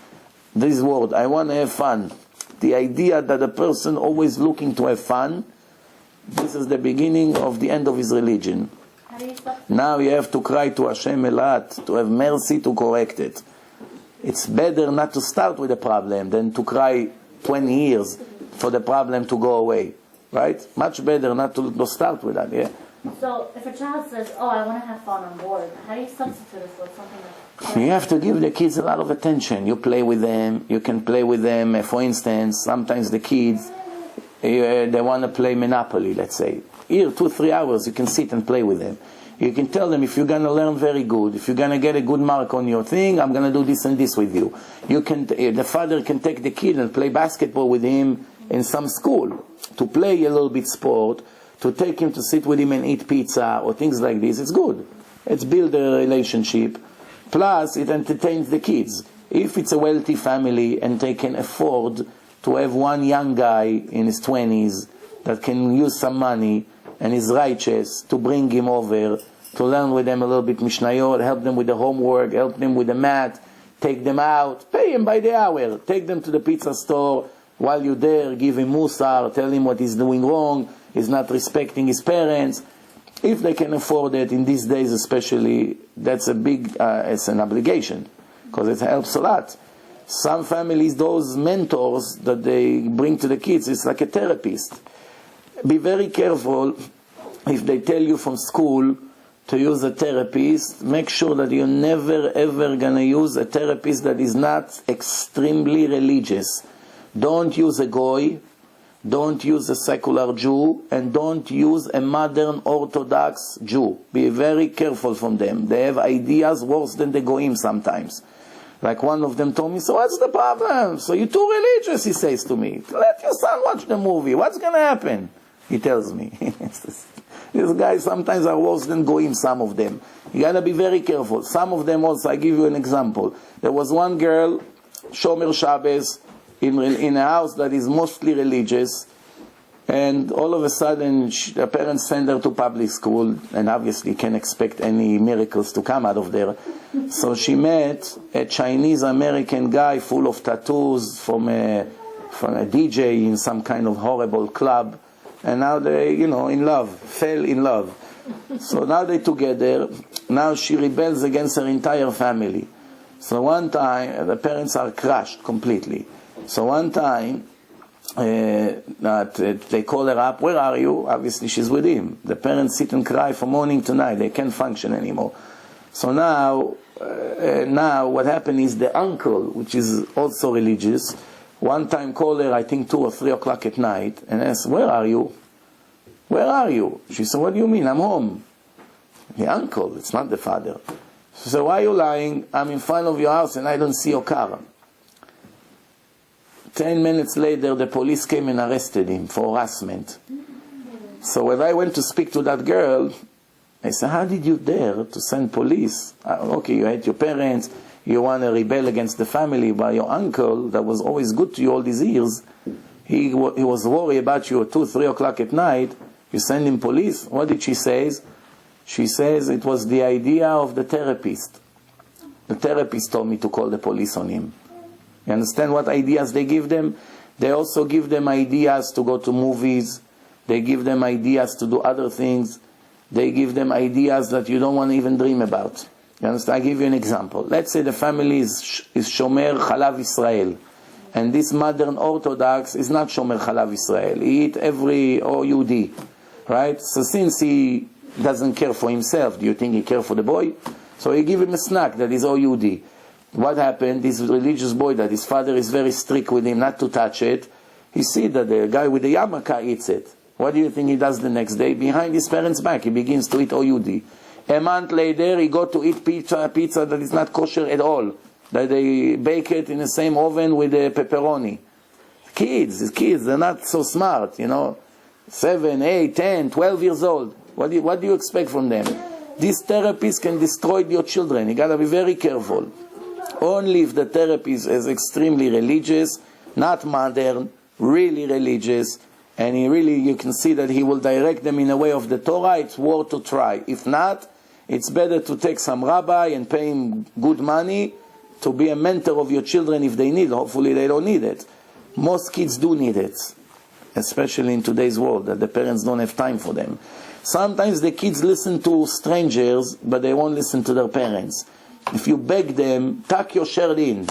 This word, I want to have fun. The idea that a person always looking to have fun, this is the beginning of the end of his religion. Now you have to cry to Hashem a lot, to have mercy to correct it. It's better not to start with a problem than to cry 20 years for the problem to go away. Right? Much better not to start with that, yeah. So if a child says, oh, I want to have fun on board, how do you substitute it for something like... You have to give the kids a lot of attention. You play with them, you can play with them. For instance, sometimes the kids, they want to play Monopoly, let's say. Here, 2-3 hours, you can sit and play with them. You can tell them, if you're going to learn very good, if you're going to get a good mark on your thing, I'm going to do this and this with you. The father can take the kid and play basketball with him in some school, to play a little bit sport, to take him to sit with him and eat pizza or things like this. It's good. It's build a relationship. Plus, it entertains the kids. If it's a wealthy family and they can afford to have one young guy in his 20s that can use some money and is righteous, to bring him over, to learn with them a little bit Mishnayot, help them with the homework, help them with the math, take them out, pay him by the hour, take them to the pizza store while you're there, give him musar, tell him what he's doing wrong, he's not respecting his parents. If they can afford it, in these days especially, that's a big, it's an obligation, because it helps a lot. Some families, those mentors that they bring to the kids, it's like a therapist. Be very careful if they tell you from school to use a therapist. Make sure that you're never ever going to use a therapist that is not extremely religious. Don't use a goy, don't use a secular Jew, and don't use a modern Orthodox Jew. Be very careful from them. They have ideas worse than the goyim sometimes. Like one of them told me, so what's the problem? So you're too religious, he says to me. Let your son watch the movie. What's going to happen? He tells me. These guys sometimes are worse than goyim, some of them. You got to be very careful. Some of them also, I give you an example. There was one girl, Shomer Shabbos, in a house that is mostly religious, and all of a sudden her parents send her to public school, and obviously can't expect any miracles to come out of there. So she met a Chinese-American guy full of tattoos from a DJ in some kind of horrible club, and now they, in love, fell in love. So now they're together. Now she rebels against her entire family. So one time, the parents are crushed completely. So one time, they call her up, where are you? Obviously she's with him. The parents sit and cry from morning to night. They can't function anymore. So now what happened is the uncle, which is also religious, one time called her, I think 2 or 3 o'clock at night, and asked, where are you? Where are you? She said, what do you mean? I'm home. The uncle, it's not the father. She said, why are you lying? I'm in front of your house and I don't see your car. 10 minutes later, the police came and arrested him for harassment. So when I went to speak to that girl, I said, how did you dare to send police? Okay, you hate your parents, you want to rebel against the family, but your uncle, that was always good to you all these years, he was worried about you at 2, 3 o'clock at night, you send him police? What did she say? She says it was the idea of the therapist. The therapist told me to call the police on him. You understand what ideas they give them? They also give them ideas to go to movies. They give them ideas to do other things. They give them ideas that you don't want to even dream about. You understand? I give you an example. Let's say the family is Shomer Chalav Israel. And this modern Orthodox is not Shomer Chalav Israel. He eat every OUD. Right? So since he doesn't care for himself, do you think he cares for the boy? So he give him a snack that is OUD. What happened? This religious boy that his father is very strict with him not to touch it, he see that the guy with the yarmulke eats it. What do you think he does the next day? Behind his parents' back, he begins to eat OUD. A month later, he got to eat pizza that is not kosher at all. That they bake it in the same oven with the pepperoni. Kids, they're not so smart, 7, 8, 10, 12 years old. What do you expect from them? These therapists can destroy your children. You got to be very careful. Only if the therapist is extremely religious, not modern, really religious, and you can see that he will direct them in a way of the Torah, it's worth to try. If not, it's better to take some rabbi and pay him good money to be a mentor of your children if they need. Hopefully they don't need it. Most kids do need it, especially in today's world, that the parents don't have time for them. Sometimes the kids listen to strangers, but they won't listen to their parents. If you beg them, tuck your shirt in.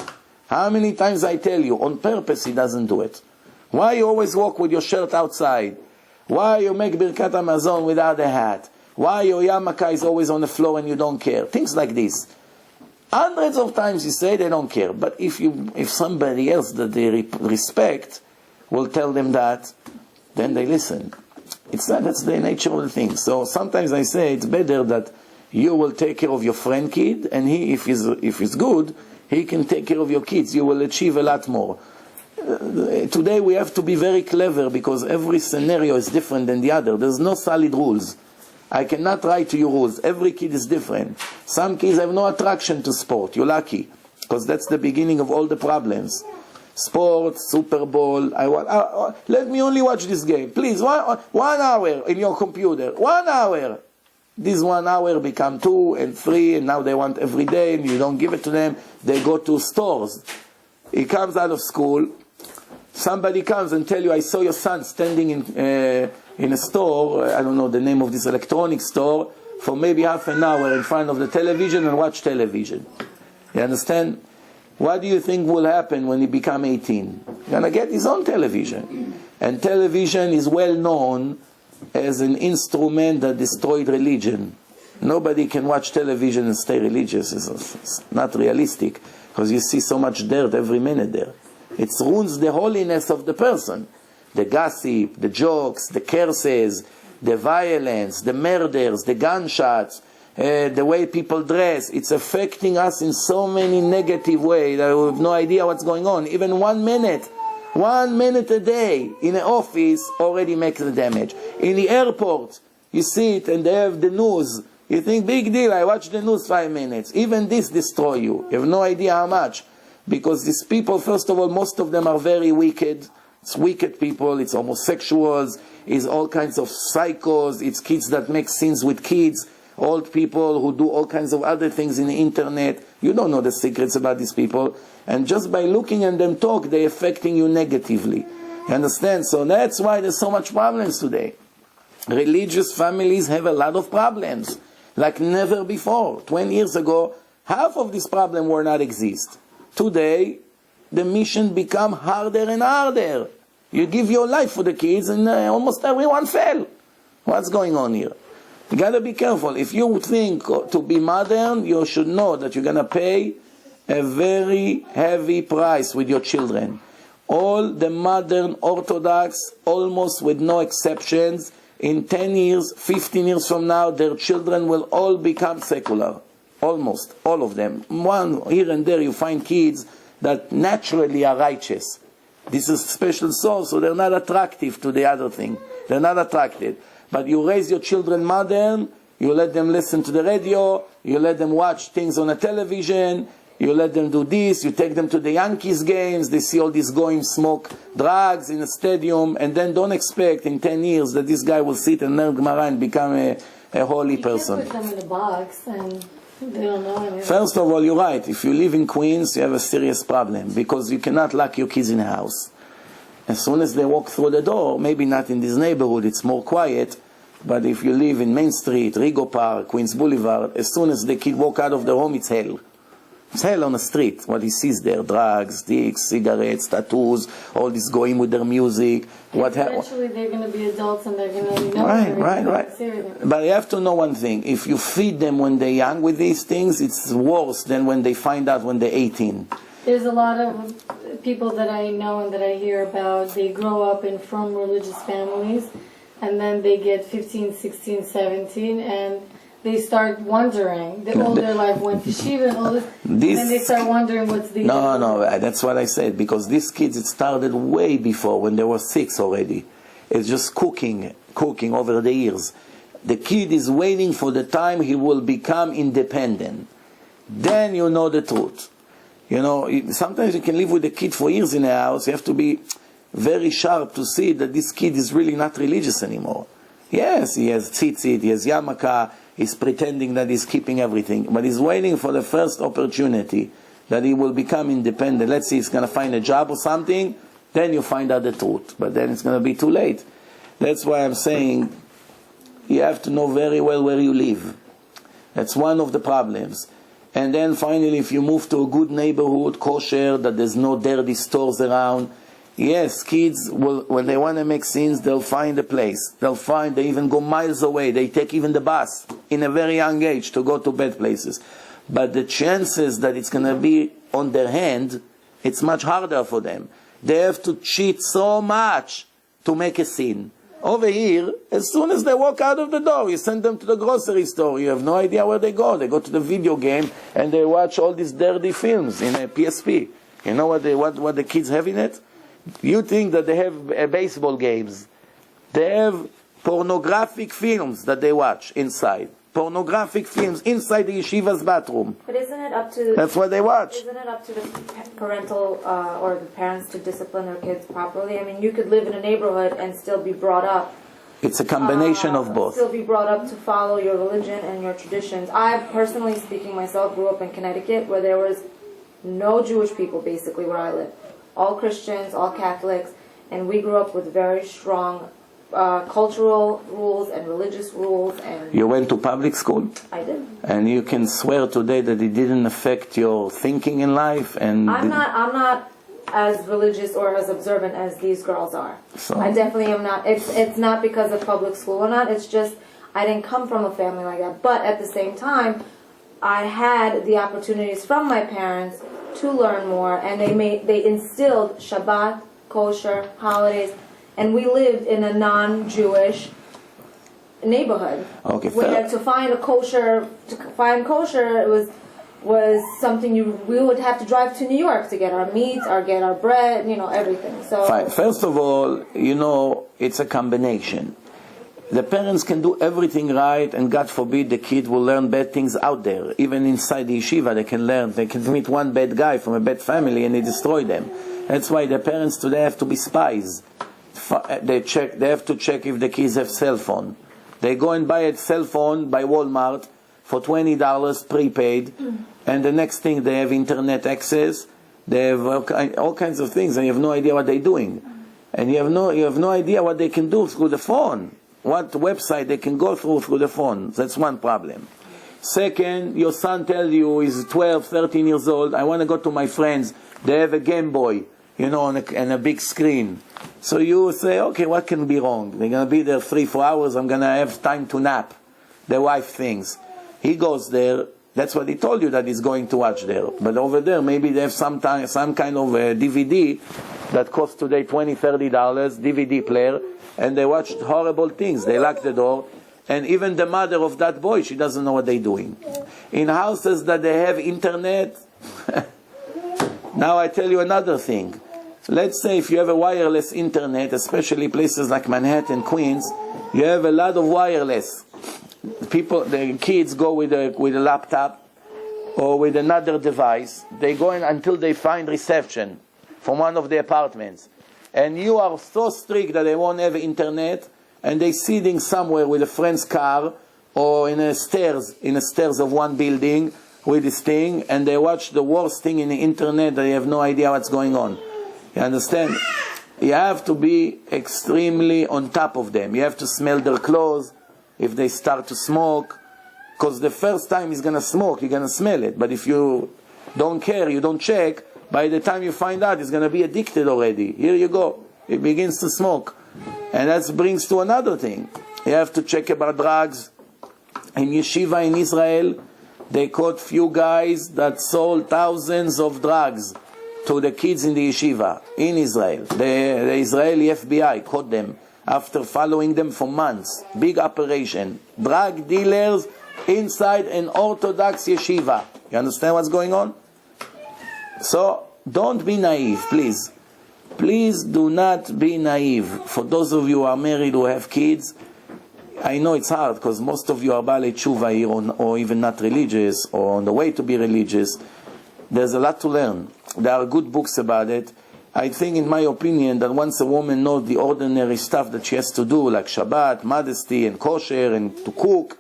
How many times I tell you, on purpose he doesn't do it. Why you always walk with your shirt outside? Why you make Birkat Hamazon without a hat? Why your yarmulke is always on the floor and you don't care? Things like this. Hundreds of times you say they don't care. But if somebody else that they respect will tell them that, then they listen. It's not, that's the nature of the thing. So sometimes I say it's better that you will take care of your friend kid, and he, if he's good, he can take care of your kids. You will achieve a lot more. Today we have to be very clever because every scenario is different than the other. There's no solid rules. I cannot write to you rules. Every kid is different. Some kids have no attraction to sport. You're lucky, because that's the beginning of all the problems. Sports, Super Bowl. Let me only watch this game. Please, 1 hour in your computer. 1 hour. This 1 hour become 2 and 3, and now they want every day, and you don't give it to them. They go to stores. He comes out of school. Somebody comes and tell you, I saw your son standing in a store, I don't know the name of this electronic store, for maybe half an hour in front of the television and watch television. You understand? What do you think will happen when he become 18? He's going to get his own television. And television is well known as an instrument that destroyed religion. Nobody can watch television and stay religious. It's not realistic, because you see so much dirt every minute there. It ruins the holiness of the person. The gossip, the jokes, the curses, the violence, the murders, the gunshots, the way people dress. It's affecting us in so many negative ways that we have no idea what's going on. Even 1 minute a day in an office already makes the damage. In the airport, you see it and they have the news. You think, big deal, I watch the news 5 minutes. Even this destroy you. You have no idea how much. Because these people, first of all, most of them are very wicked. It's wicked people, it's homosexuals, it's all kinds of psychos, it's kids that make sins with kids, old people who do all kinds of other things in the internet. You don't know the secrets about these people. And just by looking at them talk, they're affecting you negatively. You understand? So that's why there's so much problems today. Religious families have a lot of problems, like never before. 20 years ago, half of this problem were not exist. Today, the mission become harder and harder. You give your life for the kids and almost everyone fell. What's going on here? You got to be careful. If you think to be modern, you should know that you're going to pay a very heavy price with your children. All the modern Orthodox, almost with no exceptions, in 10 years, 15 years from now, their children will all become secular. Almost, all of them. One here and there you find kids that naturally are righteous. This is special soul, so they're not attractive to the other thing. They're not attracted. But you raise your children modern, you let them listen to the radio, you let them watch things on the television, you let them do this, you take them to the Yankees games, they see all these going smoke drugs in a stadium, and then don't expect in 10 years that this guy will sit and learn Gemara and become a holy person. You can't put them in a box and they don't know anything. First of all, you're right. If you live in Queens, you have a serious problem, because you cannot lock your kids in a house. As soon as they walk through the door, maybe not in this neighborhood, it's more quiet, but if you live in Main Street, Rigo Park, Queens Boulevard, as soon as the kid walk out of their home, it's hell. It's hell on the street. What he sees there, drugs, sticks, cigarettes, tattoos, all this going with their music. Eventually they're going to be adults and they're going to know. Right. But you have to know one thing. If you feed them when they're young with these things, it's worse than when they find out when they're 18. There's a lot of people that I know and that I hear about, they grow up in from religious families, and then they get 15, 16, 17, and they start wondering. All their life went to Shiva and all this, and then they start wondering what's the... No, that's what I said, because these kids, it started way before, when they were 6 already. It's just cooking over the years. The kid is waiting for the time he will become independent. Then you know the truth. You know, sometimes you can live with a kid for years in a house. You have to be very sharp to see that this kid is really not religious anymore. Yes, he has tzitzit, he has yarmulke, he's pretending that he's keeping everything, but he's waiting for the first opportunity that he will become independent. Let's say he's going to find a job or something, then you find out the truth. But then it's going to be too late. That's why I'm saying you have to know very well where you live. That's one of the problems. And then finally, if you move to a good neighborhood, kosher, that there's no dirty stores around, yes, kids, will, when they want to make sins, they'll find a place. They even go miles away. They take even the bus in a very young age to go to bad places. But the chances that it's going to be on their hand, it's much harder for them. They have to cheat so much to make a scene. Over here, as soon as they walk out of the door, you send them to the grocery store. You have no idea where they go. They go to the video game and they watch all these dirty films in a PSP. You know what the kids have in it? You think that they have baseball games. They have pornographic films that they watch inside. Pornographic films inside the yeshiva's bathroom. But isn't it up to... That's what they watch. Isn't it up to the parental or the parents to discipline their kids properly? I mean, you could live in a neighborhood and still be brought up. It's a combination of both. Still be brought up to follow your religion and your traditions. I, personally speaking myself, grew up in Connecticut where there was no Jewish people, basically, where I live. All Christians, all Catholics, and we grew up with very strong cultural rules and religious rules. And you went to public school? I did. And you can swear today that it didn't affect your thinking in life? And I'm not as religious or as observant as these girls are. So, I definitely am not. It's not because of public school or not. It's just I didn't come from a family like that. But at the same time, I had the opportunities from my parents to learn more, and they instilled Shabbat, Kosher, holidays, and we lived in a non-Jewish neighborhood. Okay, where to find kosher it was something we would have to drive to New York to get our meat or get our bread, everything. So fine. First of all, it's a combination. The parents can do everything right, and God forbid the kid will learn bad things out there. Even inside the yeshiva, they can meet one bad guy from a bad family and they destroy them. That's why the parents today have to be spies. They have to check if the kids have cell phone. They go and buy a cell phone by Walmart for $20 prepaid, and the next thing they have internet access. They have all kinds of things, and you have no idea what they're doing, and you have no idea what they can do through the phone. What website they can go through the phone. That's one problem. Second, your son tells you he's 12, 13 years old. I want to go to my friends. They have a Game Boy, on a big screen. So you say, okay, what can be wrong? They're going to be there 3-4 hours. I'm going to have time to nap. The wife thinks. He goes there. That's what he told you that he's going to watch there. But over there, maybe they have some kind of a DVD that costs today $20, $30, DVD player, and they watch horrible things. They lock the door, and even the mother of that boy, she doesn't know what they're doing. In houses that they have internet, now I tell you another thing. Let's say if you have a wireless internet, especially places like Manhattan, Queens, you have a lot of wireless. The kids go with a laptop or with another device. They go in until they find reception from one of the apartments. And you are so strict that they won't have internet, and they're sitting somewhere with a friend's car or in a stairs of one building with this thing, and they watch the worst thing in the internet. They have no idea what's going on. You understand? You have to be extremely on top of them. You have to smell their clothes if they start to smoke, because the first time he's going to smoke, you're going to smell it. But if you don't care, you don't check, by the time you find out, he's going to be addicted already. Here you go. He begins to smoke. And that brings to another thing. You have to check about drugs. In yeshiva in Israel, they caught few guys that sold thousands of drugs to the kids in the yeshiva in Israel. The Israeli FBI caught them after following them for months. Big operation. Drug dealers inside an Orthodox yeshiva. You understand what's going on? So, don't be naive, please. Please do not be naive. For those of you who are married, who have kids, I know it's hard because most of you are Baalei Tshuva here or even not religious or on the way to be religious. There's a lot to learn. There are good books about it. I think, in my opinion, that once a woman knows the ordinary stuff that she has to do, like Shabbat, Modesty, and Kosher, and to cook,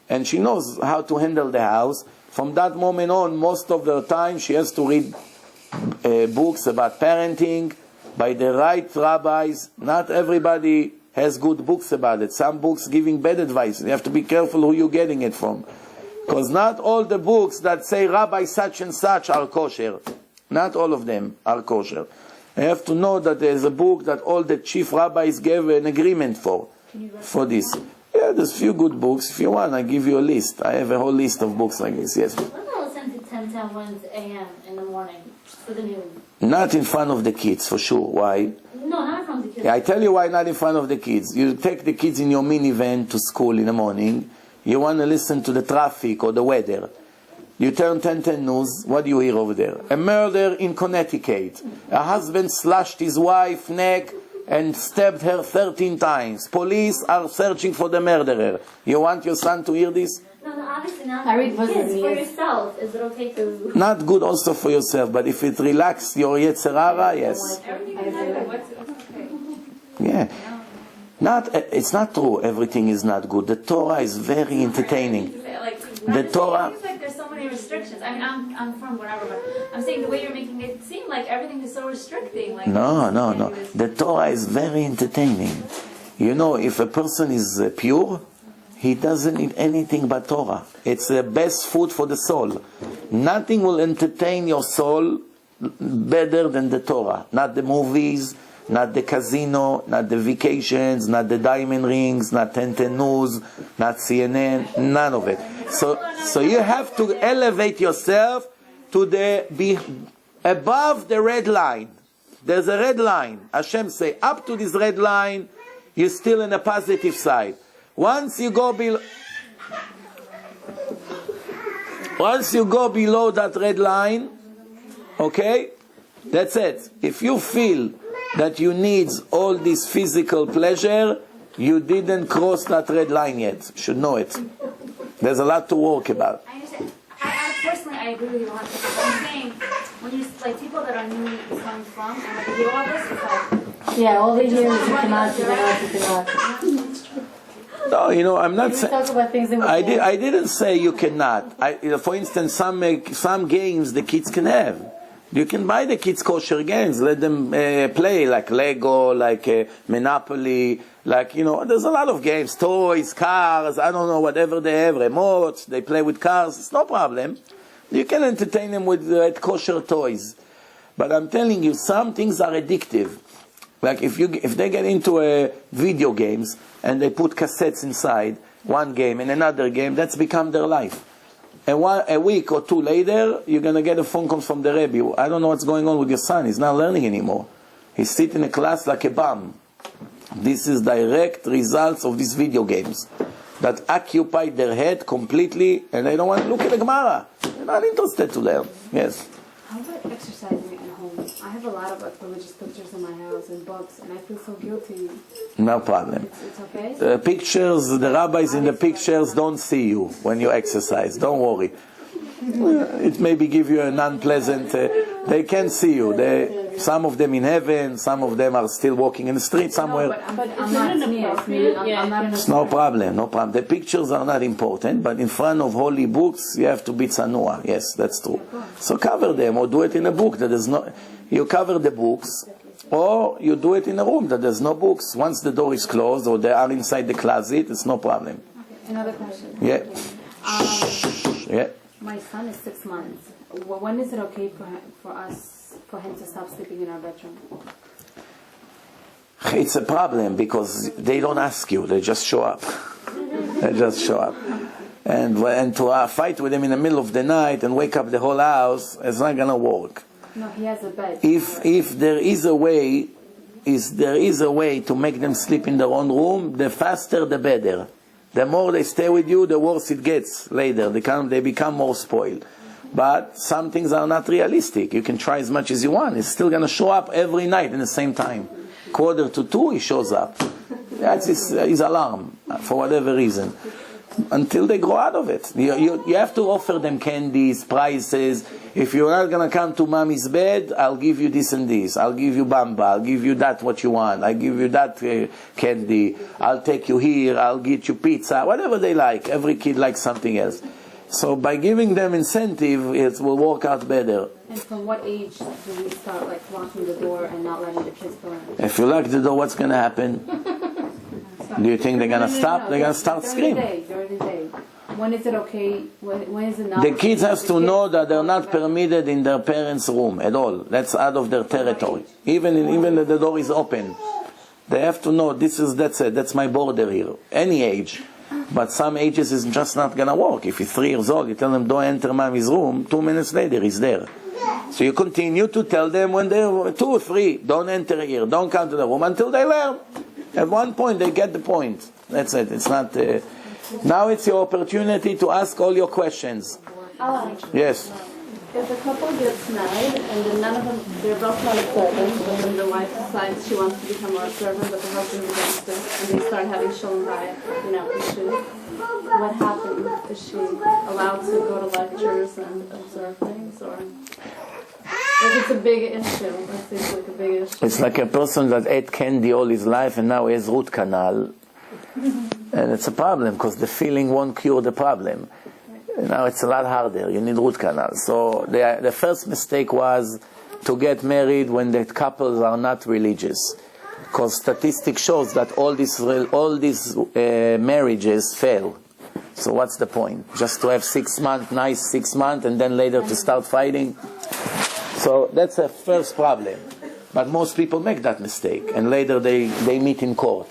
and she knows how to handle the house, from that moment on, most of the time, she has to read books about parenting by the right rabbis. Not everybody has good books about it. Some books giving bad advice. You have to be careful who you're getting it from. Because not all the books that say Rabbi such and such are kosher. Not all of them are kosher. You have to know that there's a book that all the chief rabbis gave an agreement for this. Yeah, there's few good books. If you want, I give you a list. I have a whole list of books like this, yes. What about listen to 10 a.m. in the morning for the news? Not in front of the kids, for sure. Why? No, not in front of the kids. I tell you why not in front of the kids. You take the kids in your minivan to school in the morning. You want to listen to the traffic or the weather. You turn 10 news. What do you hear over there? A murder in Connecticut. A husband slashed his wife's neck and stabbed her 13 times. Police are searching for the murderer. You want your son to hear this? No, obviously not. I read For Muslim kids, for news. yourself, is it okay to? Not good also for yourself, but if it relaxes your Yetzer Hara, yes. Everything is good. What's okay? Yeah. It's not true everything is not good. The Torah is very entertaining. Like, The Torah... It seems like there's so many restrictions. I mean, I'm from whatever, but I'm saying the way you're making it seem like everything is so restricting. Like, No. you can't do this. The Torah is very entertaining. You know, if a person is pure, he doesn't need anything but Torah. It's the best food for the soul. Nothing will entertain your soul better than the Torah. Not the movies, not the casino, not the vacations, not the diamond rings, not 10 News, not CNN, none of it. So you have to elevate yourself to be above the red line. There's a red line. Hashem say, up to this red line, you're still in a positive side. Once you go below that red line, okay, that's it. If you feel that you need all this physical pleasure, you didn't cross that red line yet. You should know it. There's a lot to work about. I understand. Personally, I agree with you 100%. I'm saying, when you, like, people that are new coming from, and like, they hear all this, it's like... Yeah, all they hear is you cannot. No, you know, I'm not We saying... talk about things that we I can't. didn't say you cannot. For instance, some games the kids can have. You can buy the kids kosher games, let them play, like Lego, like Monopoly, like, you know, there's a lot of games, toys, cars, I don't know, whatever they have, remotes, they play with cars, it's no problem. You can entertain them with kosher toys. But I'm telling you, some things are addictive. Like if they get into video games and they put cassettes inside, one game and another game, that's become their life. And a week or two later, you're going to get a phone call from the Rebbe. I don't know what's going on with your son. He's not learning anymore. He's sitting in a class like a bum. This is direct results of these video games that occupy their head completely, and they don't want to look at the Gemara. They're not interested to learn. Yes. How about exercising at home? I have a lot of religious pictures in my house and books, and I feel so guilty. No problem. It's okay? The pictures, the rabbis in the pictures don't see you when you exercise. Don't worry. It maybe give you an unpleasant... they can't see you. Some of them in heaven, some of them are still walking in the street somewhere. No, but I'm not sneers. I'm not in a... It's no problem, no problem. The pictures are not important, but in front of holy books, you have to be tzanua. Yes, that's true. So cover them, or do it in a book that is not... You cover the books, or you do it in a room that there's no books. Once the door is closed, or they are inside the closet, it's no problem. Okay. Another question. Yeah. Yeah. My son is 6 months. When is it okay for him to stop sleeping in our bedroom? It's a problem because they don't ask you; they just show up. They just show up, and to fight with them in the middle of the night and wake up the whole house, it's not gonna work. No, he has a bed. If there is a way, to make them sleep in their own room, the faster the better. The more they stay with you, the worse it gets later. They become more spoiled. But some things are not realistic. You can try as much as you want. It's still going to show up every night in the same time. 1:45, he shows up. That's his alarm, for whatever reason. Until they grow out of it. You have to offer them candies, prizes. If you're not going to come to mommy's bed, I'll give you this and this. I'll give you bamba. I'll give you that what you want. I'll give you that candy. I'll take you here. I'll get you pizza. Whatever they like. Every kid likes something else. So by giving them incentive, it will work out better. And from what age do we start locking the door and not letting the kids go in? If you lock the door, what's going to happen? Do you think they're going to stop? They're going to start screaming. During the day. When is it okay? When is it not? The kids have to know that they're not permitted in their parents' room at all. That's out of their territory. Even if the door is open, they have to know that's it. That's my border here. Any age. But some ages is just not going to work. If he's 3 years old, you tell him don't enter mommy's room, 2 minutes later he's there. So you continue to tell them when they're 2 or 3, don't enter here, don't come to the room until they learn. At one point they get the point. That's it. It's not. Now it's your opportunity to ask all your questions. Yes. If a couple gets married and then none of them, they're both not a servant, but then the wife decides she wants to become more a servant, but the husband is against it, and they start having Shalom Bayit, issues, what happens? Is she allowed to go to lectures and observe things, or? Like it's a big issue. It seems like a big issue. It's like a person that ate candy all his life and now has root canal. And it's a problem because the feeling won't cure the problem. Now it's a lot harder. You need root canal. So the first mistake was to get married when the couples are not religious. Because statistics shows that all these marriages fail. So what's the point? Just to have 6 months, nice 6 months, and then later to start fighting? So that's a first problem. But most people make that mistake, and later they meet in court.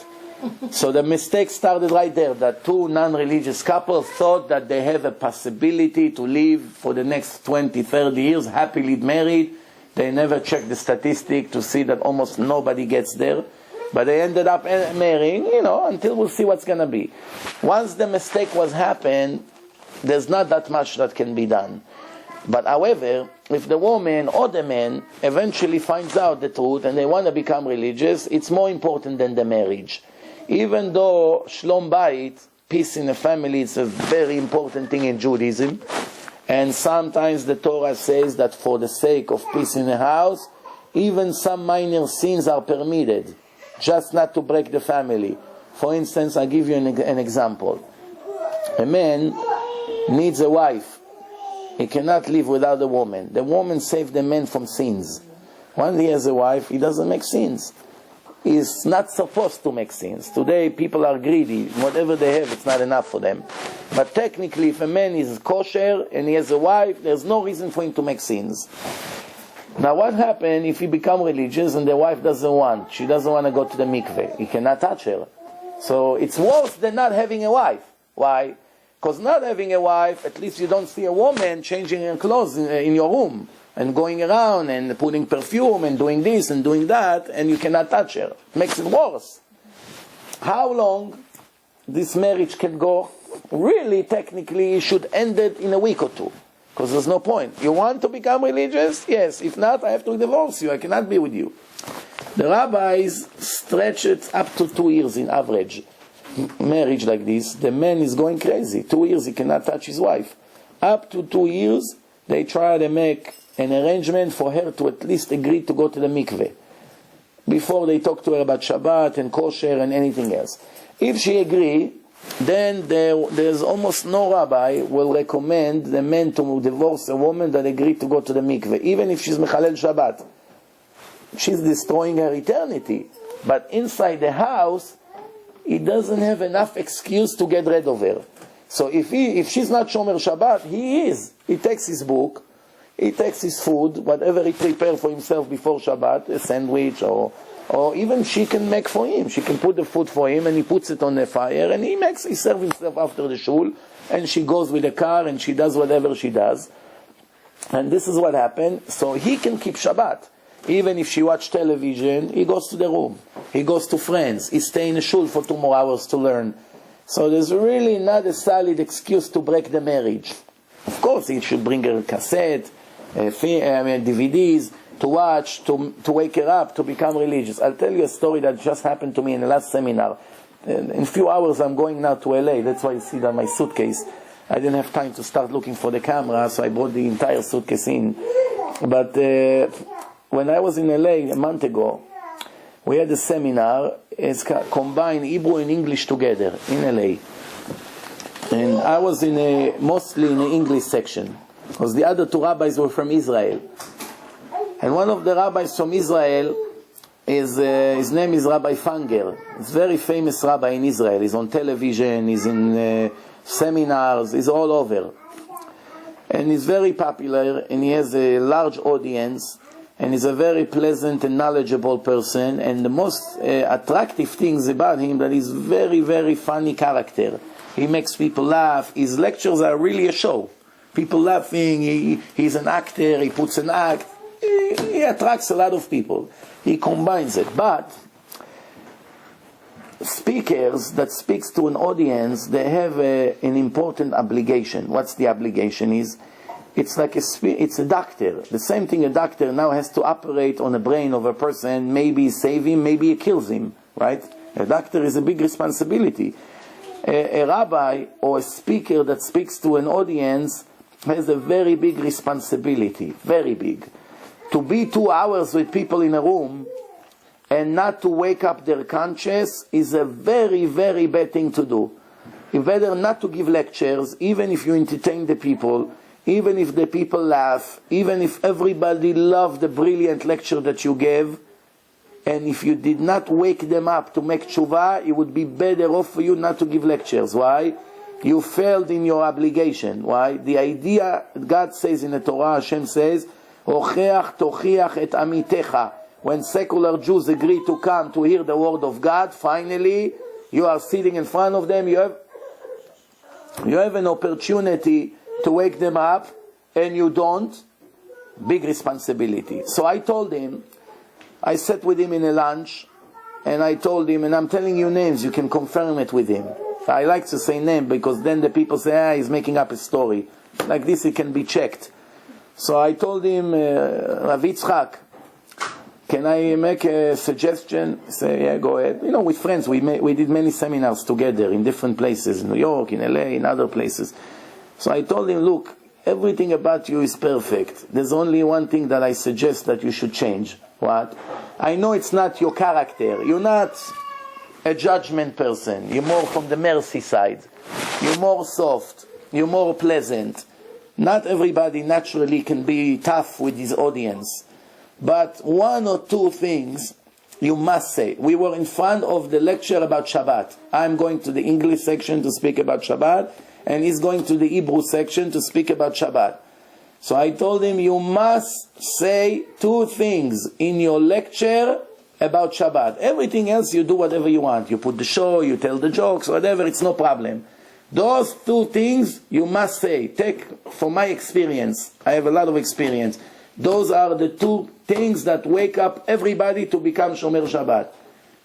So the mistake started right there, that 2 non-religious couples thought that they have a possibility to live for the next 20, 30 years happily married. They never checked the statistic to see that almost nobody gets there. But they ended up marrying, until we'll see what's going to be. Once the mistake was happened, there's not that much that can be done. But however, if the woman or the man eventually finds out the truth and they want to become religious, it's more important than the marriage. Even though Shalom Bayit, peace in the family, is a very important thing in Judaism, and sometimes the Torah says that for the sake of peace in the house, even some minor sins are permitted, just not to break the family. For instance, I'll give you an example. A man needs a wife. He cannot live without a woman. The woman saved the man from sins. When he has a wife, he doesn't make sins. He's not supposed to make sins. Today, people are greedy. Whatever they have, it's not enough for them. But technically, if a man is kosher and he has a wife, there's no reason for him to make sins. Now, what happens if he becomes religious and the wife doesn't want? She doesn't want to go to the mikveh. He cannot touch her. So it's worse than not having a wife. Why? Because not having a wife, at least you don't see a woman changing her clothes in your room and going around and putting perfume and doing this and doing that, and you cannot touch her. It makes it worse. How long this marriage can go? Really, technically, it should end it in a week or 2, because there's no point. You want to become religious? Yes. If not, I have to divorce you. I cannot be with you. The rabbis stretch it up to 2 years in average. Marriage like this, the man is going crazy. 2 years he cannot touch his wife. Up to 2 years, they try to make an arrangement for her to at least agree to go to the mikveh before they talk to her about Shabbat and Kosher and anything else. If she agree, then there's almost no rabbi will recommend the man to divorce a woman that agreed to go to the mikveh, even if she's mechalel Shabbat. She's destroying her eternity. But inside the house, he doesn't have enough excuse to get rid of her. So if she's not Shomer Shabbat, he is. He takes his book, he takes his food, whatever he prepared for himself before Shabbat, a sandwich, or even she can make for him. She can put the food for him and he puts it on the fire and he serves himself after the shul, and she goes with the car and she does whatever she does. And this is what happened. So he can keep Shabbat. Even if she watch television, he goes to the room. He goes to friends. He stays in the shul for 2 more hours to learn. So there's really not a solid excuse to break the marriage. Of course, he should bring her a cassette, DVDs, to watch, to wake her up, to become religious. I'll tell you a story that just happened to me in the last seminar. In a few hours, I'm going now to LA. That's why you see that my suitcase. I didn't have time to start looking for the camera, so I brought the entire suitcase in. But when I was in LA a month ago, we had a seminar. It's combined Hebrew and English together in LA. And I was mostly in the English section, because the other 2 rabbis were from Israel. And one of the rabbis from Israel, his name is Rabbi Fanger. He's a very famous rabbi in Israel. He's on television, he's in seminars, he's all over. And he's very popular, and he has a large audience, and he's a very pleasant and knowledgeable person. And the most attractive things about him, that he's very, very funny character. He makes people laugh. His lectures are really a show. People laughing, he's an actor, he puts an act. He attracts a lot of people. He combines it. But speakers that speaks to an audience, they have an important obligation. What's the obligation is? It's like it's a doctor. The same thing a doctor now has to operate on the brain of a person, maybe save him, maybe he kills him, right? A doctor is a big responsibility. A rabbi or a speaker that speaks to an audience has a very big responsibility, very big. To be 2 hours with people in a room and not to wake up their conscience is a very, very bad thing to do. You better not to give lectures, even if you entertain the people, even if the people laugh, even if everybody loved the brilliant lecture that you gave, and if you did not wake them up to make tshuva, it would be better off for you not to give lectures. Why? You failed in your obligation. Why? The idea, God says in the Torah, Hashem says, "Ocheach tochiach et amitecha." When secular Jews agree to come to hear the word of God, finally, you are sitting in front of them, you have an opportunity to wake them up, and you don't. Big responsibility. So I told him, I sat with him in a lunch, and I told him, and I'm telling you names, you can confirm it with him. I like to say name, because then the people say, he's making up a story. Like this, it can be checked. So I told him, Rabbi Yitzchak, can I make a suggestion? He said, yeah, go ahead. You know, with friends, we did many seminars together in different places, in New York, in LA, in other places. So I told him, look, everything about you is perfect. There's only one thing that I suggest that you should change. What? I know it's not your character. You're not a judgment person. You're more from the mercy side. You're more soft. You're more pleasant. Not everybody naturally can be tough with his audience. But 1 or 2 things you must say. We were in front of the lecture about Shabbat. I'm going to the English section to speak about Shabbat, and he's going to the Hebrew section to speak about Shabbat. So I told him, you must say 2 things in your lecture about Shabbat. Everything else, you do whatever you want. You put the show, you tell the jokes, whatever, it's no problem. Those 2 things you must say. Take, from my experience, I have a lot of experience, those are the 2 things that wake up everybody to become Shomer Shabbat.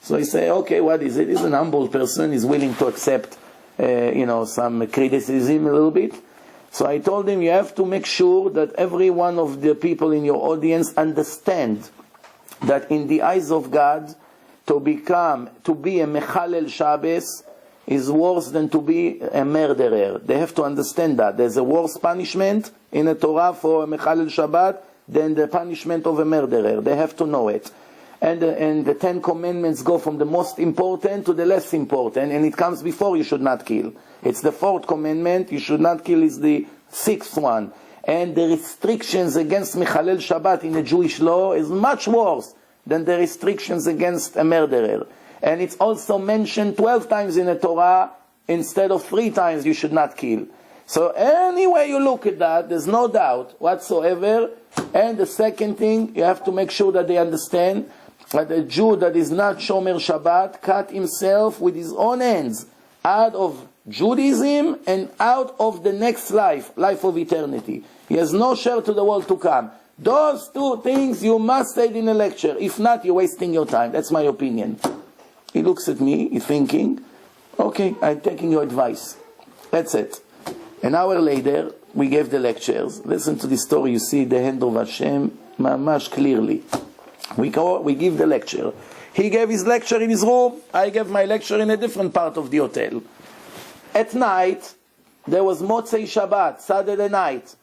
So he say, okay, what is it? He's an humble person, he's willing to accept some criticism a little bit. So I told him, you have to make sure that every one of the people in your audience understand that in the eyes of God, to be a Mechalel Shabbos is worse than to be a murderer. They have to understand that. There's a worse punishment in the Torah for a Mechalel Shabbat than the punishment of a murderer. They have to know it. And the 10 commandments go from the most important to the less important, and it comes before you should not kill. It's the 4th commandment, you should not kill, is the 6th one. And the restrictions against Mechalel Shabbat in the Jewish law is much worse than the restrictions against a murderer. And it's also mentioned 12 times in the Torah, instead of 3 times you should not kill. So any way you look at that, there's no doubt whatsoever. And the second thing, you have to make sure that they understand that a Jew that is not Shomer Shabbat cut himself with his own hands out of Judaism and out of the next life of eternity. He has no share to the world to come. Those 2 things you must say in a lecture. If not, you're wasting your time. That's my opinion. He looks at me, he's thinking, okay, I'm taking your advice. That's it. An hour later, we gave the lectures. Listen to the story, you see the hand of Hashem mamash clearly. We give the lecture. He gave his lecture in his room, I gave my lecture in a different part of the hotel. At night, there was Motzei Shabbat, Saturday night.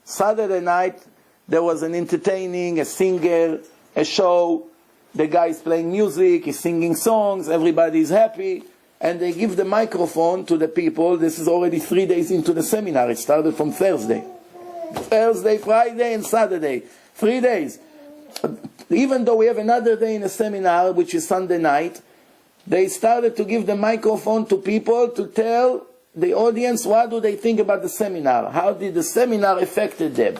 Saturday night, there was an entertaining, a singer, a show. The guy is playing music, he's singing songs, everybody is happy. And they give the microphone to the people. This is already 3 days into the seminar. It started from Thursday, Friday, and Saturday. 3 days. Even though we have another day in the seminar, which is Sunday night, they started to give the microphone to people to tell the audience what do they think about the seminar. How did the seminar affected them?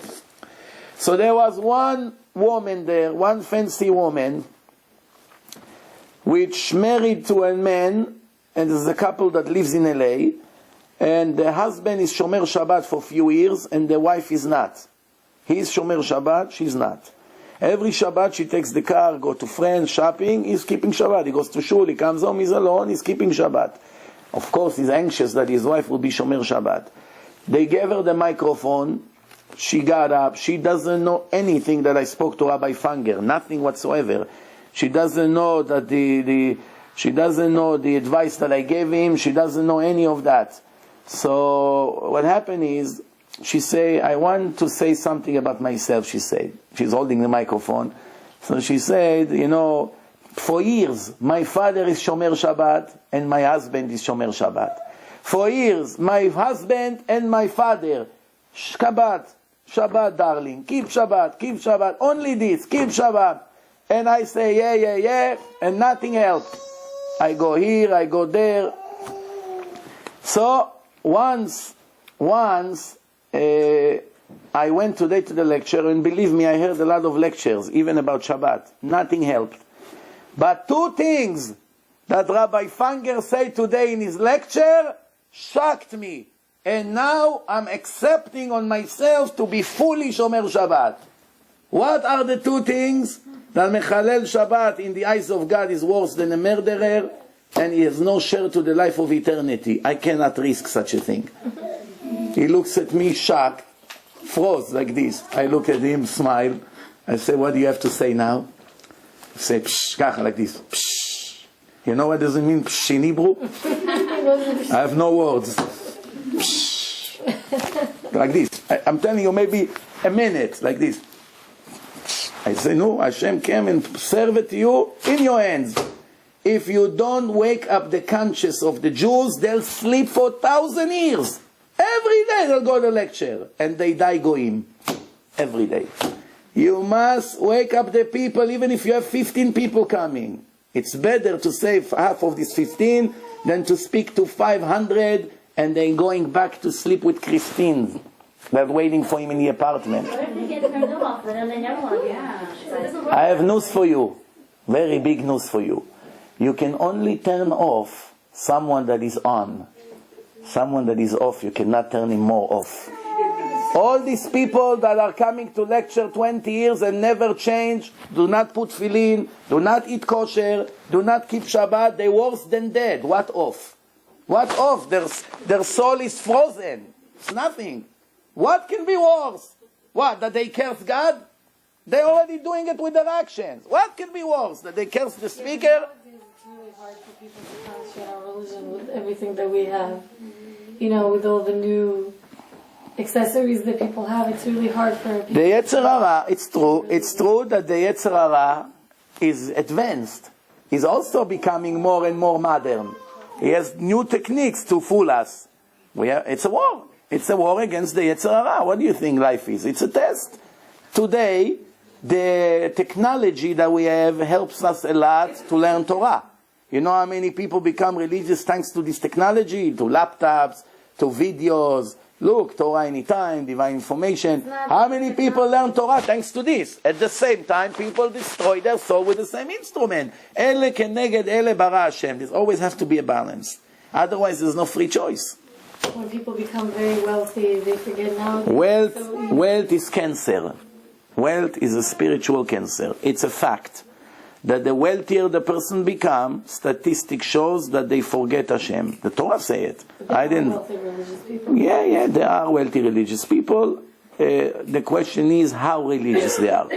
So there was one woman there, one fancy woman, which married to a man, and there's a couple that lives in LA, And the husband is Shomer Shabbat for a few years, and the wife is not. He is Shomer Shabbat, she's not. Every Shabbat she takes the car, go to friends, shopping, he's keeping Shabbat. He goes to shul, he comes home, he's alone, he's keeping Shabbat. Of course, he's anxious that his wife will be Shomer Shabbat. They gave her the microphone, she got up, she doesn't know anything that I spoke to Rabbi Fanger, nothing whatsoever. She doesn't know that she doesn't know the advice that I gave him, she doesn't know any of that. So what happened is, she say, I want to say something about myself, she said. She's holding the microphone. So she said, you know, for years, my father is Shomer Shabbat and my husband is Shomer Shabbat. For years, my husband and my father, Shabbat, Shabbat, darling, keep Shabbat, only this, keep Shabbat. And I say, yeah, and nothing else. I go here, I go there. So, once, I went today to the lecture, and believe me, I heard a lot of lectures, even about Shabbat. Nothing helped. But two things that Rabbi Fanger said today in his lecture shocked me. And now I'm accepting on myself to be fully Shomer Shabbat. What are the two things? That Mechalel Shabbat in the eyes of God is worse than a murderer, and he has no share to the life of eternity. I cannot risk such a thing. He looks at me shocked, froze like this. I look at him, smile. I say, what do you have to say now? I say, psh, kacha, like this. Psh. You know what does it mean, psh, in Hebrew? I have no words. Psh. Like this. I'm telling you, maybe a minute, like this. I say, no, Hashem came and served to you in your hands. If you don't wake up the conscience of the Jews, they'll sleep for 1,000 years. Every day they'll go to lecture, and they die goyim. Every day. You must wake up the people, even if you have 15 people coming. It's better to save half of these 15 than to speak to 500 and then going back to sleep with Christine. They're waiting for him in the apartment. What if they get turned off and then they never want to be? I have news for you. Very big news for you. You can only turn off someone that is on. Someone that is off, you cannot turn him more off. All these people that are coming to lecture 20 years and never change, do not put tefillin, do not eat kosher, do not keep Shabbat, they're worse than dead. What off? What off? Their soul is frozen. It's nothing. What can be worse? What? That they curse God? They're already doing it with their actions. What can be worse? That they curse the speaker? It's really hard for people to concentrate our religion with everything that we have. You know, with all the new accessories that people have, it's really hard for people. The Yetzer Hara, it's true that the Yetzer Hara is advanced. He's also becoming more and more modern. He has new techniques to fool us. It's a war. It's a war against the Yetzer Hara. What do you think life is? It's a test. Today, the technology that we have helps us a lot to learn Torah. You know how many people become religious thanks to this technology, to laptops, to videos. Look, Torah anytime, divine information. How many people learn Torah thanks to this? At the same time, people destroy their soul with the same instrument. Ele keneged ele bara Hashem. There always has to be a balance. Otherwise, there's no free choice. When people become very wealthy, they forget now. Wealth is cancer. Wealth is a spiritual cancer. It's a fact that the wealthier the person becomes, statistics shows that they forget Hashem. The Torah say it. I didn't. Wealthy religious people. Yeah, there are wealthy religious people. The question is how religious they are.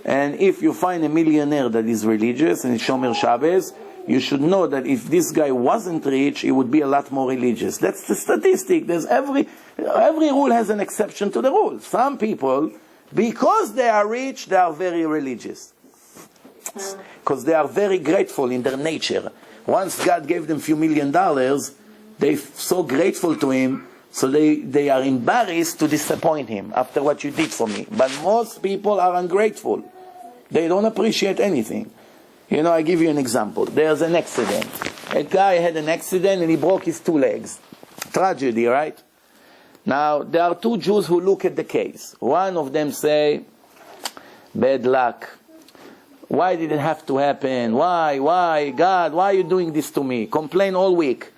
And if you find a millionaire that is religious and is Shomer Shabbos, you should know that if this guy wasn't rich, he would be a lot more religious. That's the statistic. There's every rule has an exception to the rule. Some people, because they are rich, they are very religious. Because they are very grateful in their nature. Once God gave them a few $1 million, they're so grateful to Him, so they are embarrassed to disappoint Him after what you did for me. But most people are ungrateful. They don't appreciate anything. You know, I give you an example. There's an accident. A guy had an accident and he broke his 2 legs. Tragedy, right? Now, there are 2 Jews who look at the case. One of them say, bad luck. Why did it have to happen? Why? God, why are you doing this to me? Complain all week.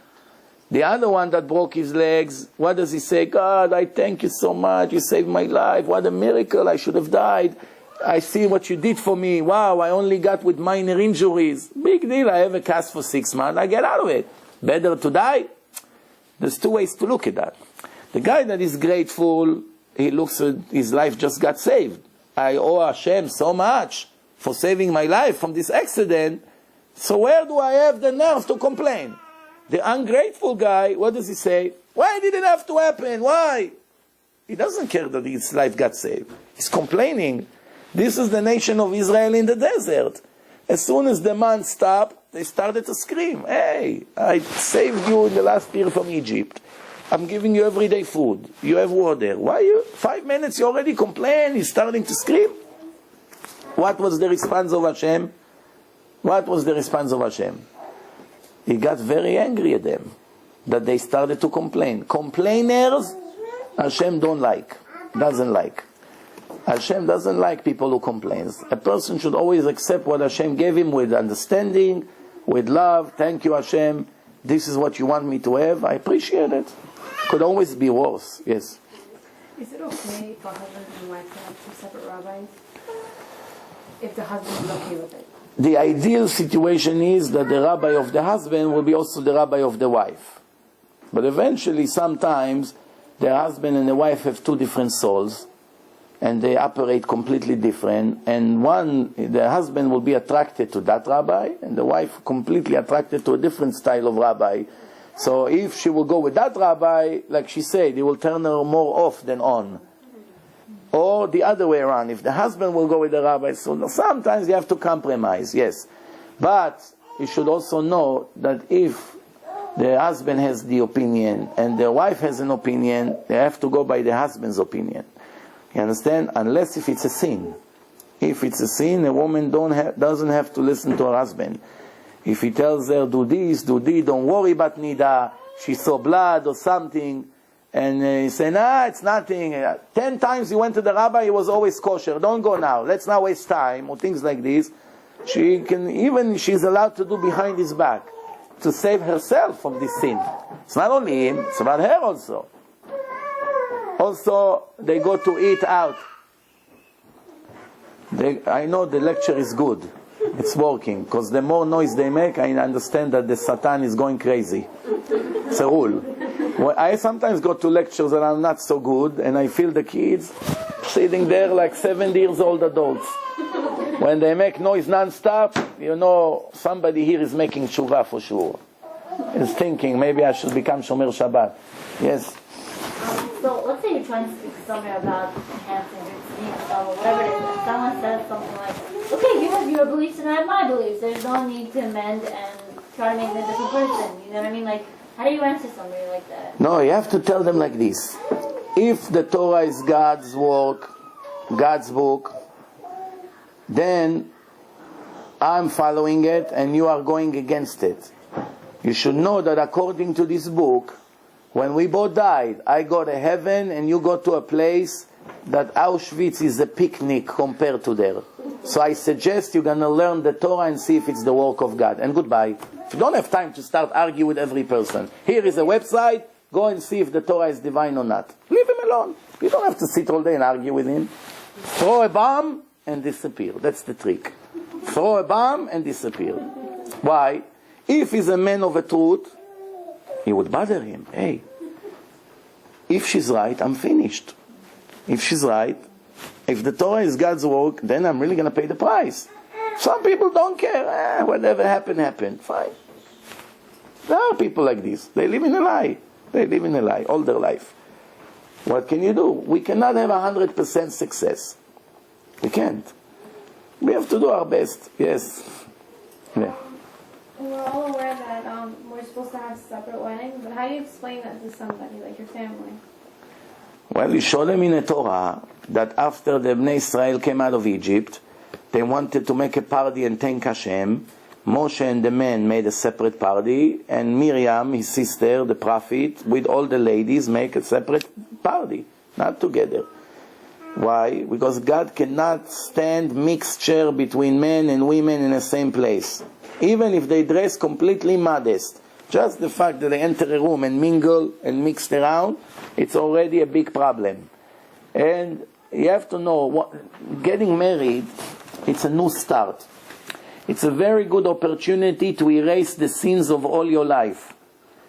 The other one that broke his legs, what does he say? God, I thank you so much. You saved my life. What a miracle. I should have died. I see what you did for me. Wow, I only got with minor injuries. Big deal. I have a cast for 6 months. I get out of it. Better to die? There's 2 ways to look at that. The guy that is grateful, he looks at his life just got saved. I owe Hashem so much for saving my life from this accident. So where do I have the nerve to complain? The ungrateful guy, what does he say? Why did it have to happen? Why? He doesn't care that his life got saved. He's complaining. This is the nation of Israel in the desert. As soon as the man stopped, they started to scream. Hey, I saved you in the last year from Egypt. I'm giving you everyday food. You have water. Why you? 5 minutes you already complain. He's starting to scream. What was the response of Hashem? What was the response of Hashem? He got very angry at them that they started to complain. Complainers, Hashem doesn't like. Hashem doesn't like people who complain. A person should always accept what Hashem gave him with understanding, with love. Thank you, Hashem. This is what you want me to have. I appreciate it. Could always be worse. Yes. Is it okay for husband and wife to have 2 separate rabbis? If the husband is okay with it. The ideal situation is that the rabbi of the husband will be also the rabbi of the wife. But eventually, sometimes, the husband and the wife have 2 different souls, and they operate completely different. And the husband will be attracted to that rabbi, and the wife completely attracted to a different style of rabbi. So if she will go with that rabbi, like she said, it will turn her more off than on. Or the other way around, if the husband will go with the rabbi, so sometimes you have to compromise, yes. But you should also know that if the husband has the opinion and the wife has an opinion, they have to go by the husband's opinion. You understand? Unless if it's a sin. If it's a sin, a woman doesn't have to listen to her husband. If he tells her, do this, don't worry about Nida, she saw blood or something, and he said, nah, it's nothing. 10 times he went to the rabbi, he was always kosher. Don't go now. Let's not waste time, or things like this. She's allowed to do behind his back to save herself from this sin. It's not only him, it's about her also. Also, they go to eat out. I know the lecture is good. It's working. Because the more noise they make, I understand that the Satan is going crazy. It's a rule. I sometimes go to lectures that are not so good, and I feel the kids sitting there like 7 years old adults. When they make noise non-stop, you know somebody here is making tshuva for sure. Is thinking, maybe I should become Shomer Shabbat. Yes? So let's say you're trying to speak to somebody about enhancing your sneaks or whatever it is, and someone says something like, okay, you have your beliefs and I have my beliefs. There's no need to amend and try to make them a different person. You know what I mean? Like, how do you answer somebody like that? No, you have to tell them like this. If the Torah is God's work, God's book, then I'm following it and you are going against it. You should know that according to this book, when we both died, I go to heaven and you go to a place that Auschwitz is a picnic compared to there. So I suggest you're going to learn the Torah and see if it's the work of God. And goodbye. If you don't have time to start arguing with every person, here is a website, go and see if the Torah is divine or not. Leave him alone. You don't have to sit all day and argue with him. Throw a bomb and disappear. That's the trick. Throw a bomb and disappear. Why? If he's a man of a truth, it would bother him. Hey, if she's right, I'm finished. If she's right, if the Torah is God's work, then I'm really going to pay the price. Some people don't care. Whatever happened, happened. Fine. There are people like this. They live in a lie. They live in a lie all their life. What can you do? We cannot have 100% success. We can't. We have to do our best. Yes. Yeah. We're all aware that we're supposed to have separate weddings, but how do you explain that to somebody, like your family? Well, you show them in the Torah that after the Bnei Israel came out of Egypt, they wanted to make a party and thank Hashem. Moshe and the men made a separate party, and Miriam, his sister, the prophet, with all the ladies, make a separate party, not together. Why? Because God cannot stand mixture between men and women in the same place. Even if they dress completely modest. Just the fact that they enter a room and mingle and mix around, it's already a big problem. And you have to know, getting married, it's a new start. It's a very good opportunity to erase the sins of all your life.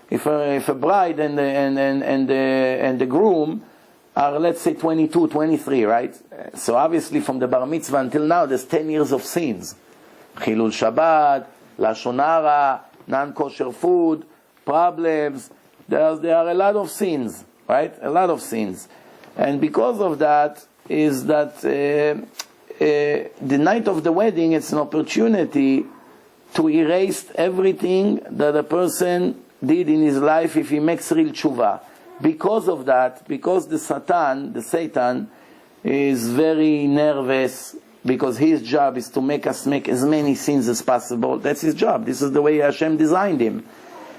If a bride and the groom are, let's say, 22, 23, right? So obviously from the bar mitzvah until now, there's 10 years of sins. Chilul Shabbat, Lashon Hara, non-kosher food, problems. There are a lot of sins, right? A lot of sins. And because of that, is that the night of the wedding, it's an opportunity to erase everything that a person did in his life if he makes real tshuva. Because of that, because the Satan is very nervous, because his job is to make us make as many sins as possible. That's his job. This is the way Hashem designed him.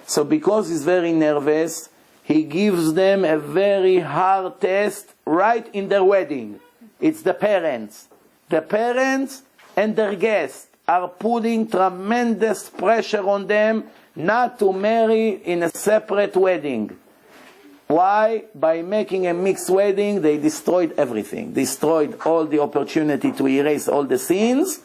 So because he's very nervous, he gives them a very hard test right in their wedding. It's the parents. The parents and their guests are putting tremendous pressure on them not to marry in a separate wedding. Why? By making a mixed wedding, they destroyed everything. Destroyed all the opportunity to erase all the sins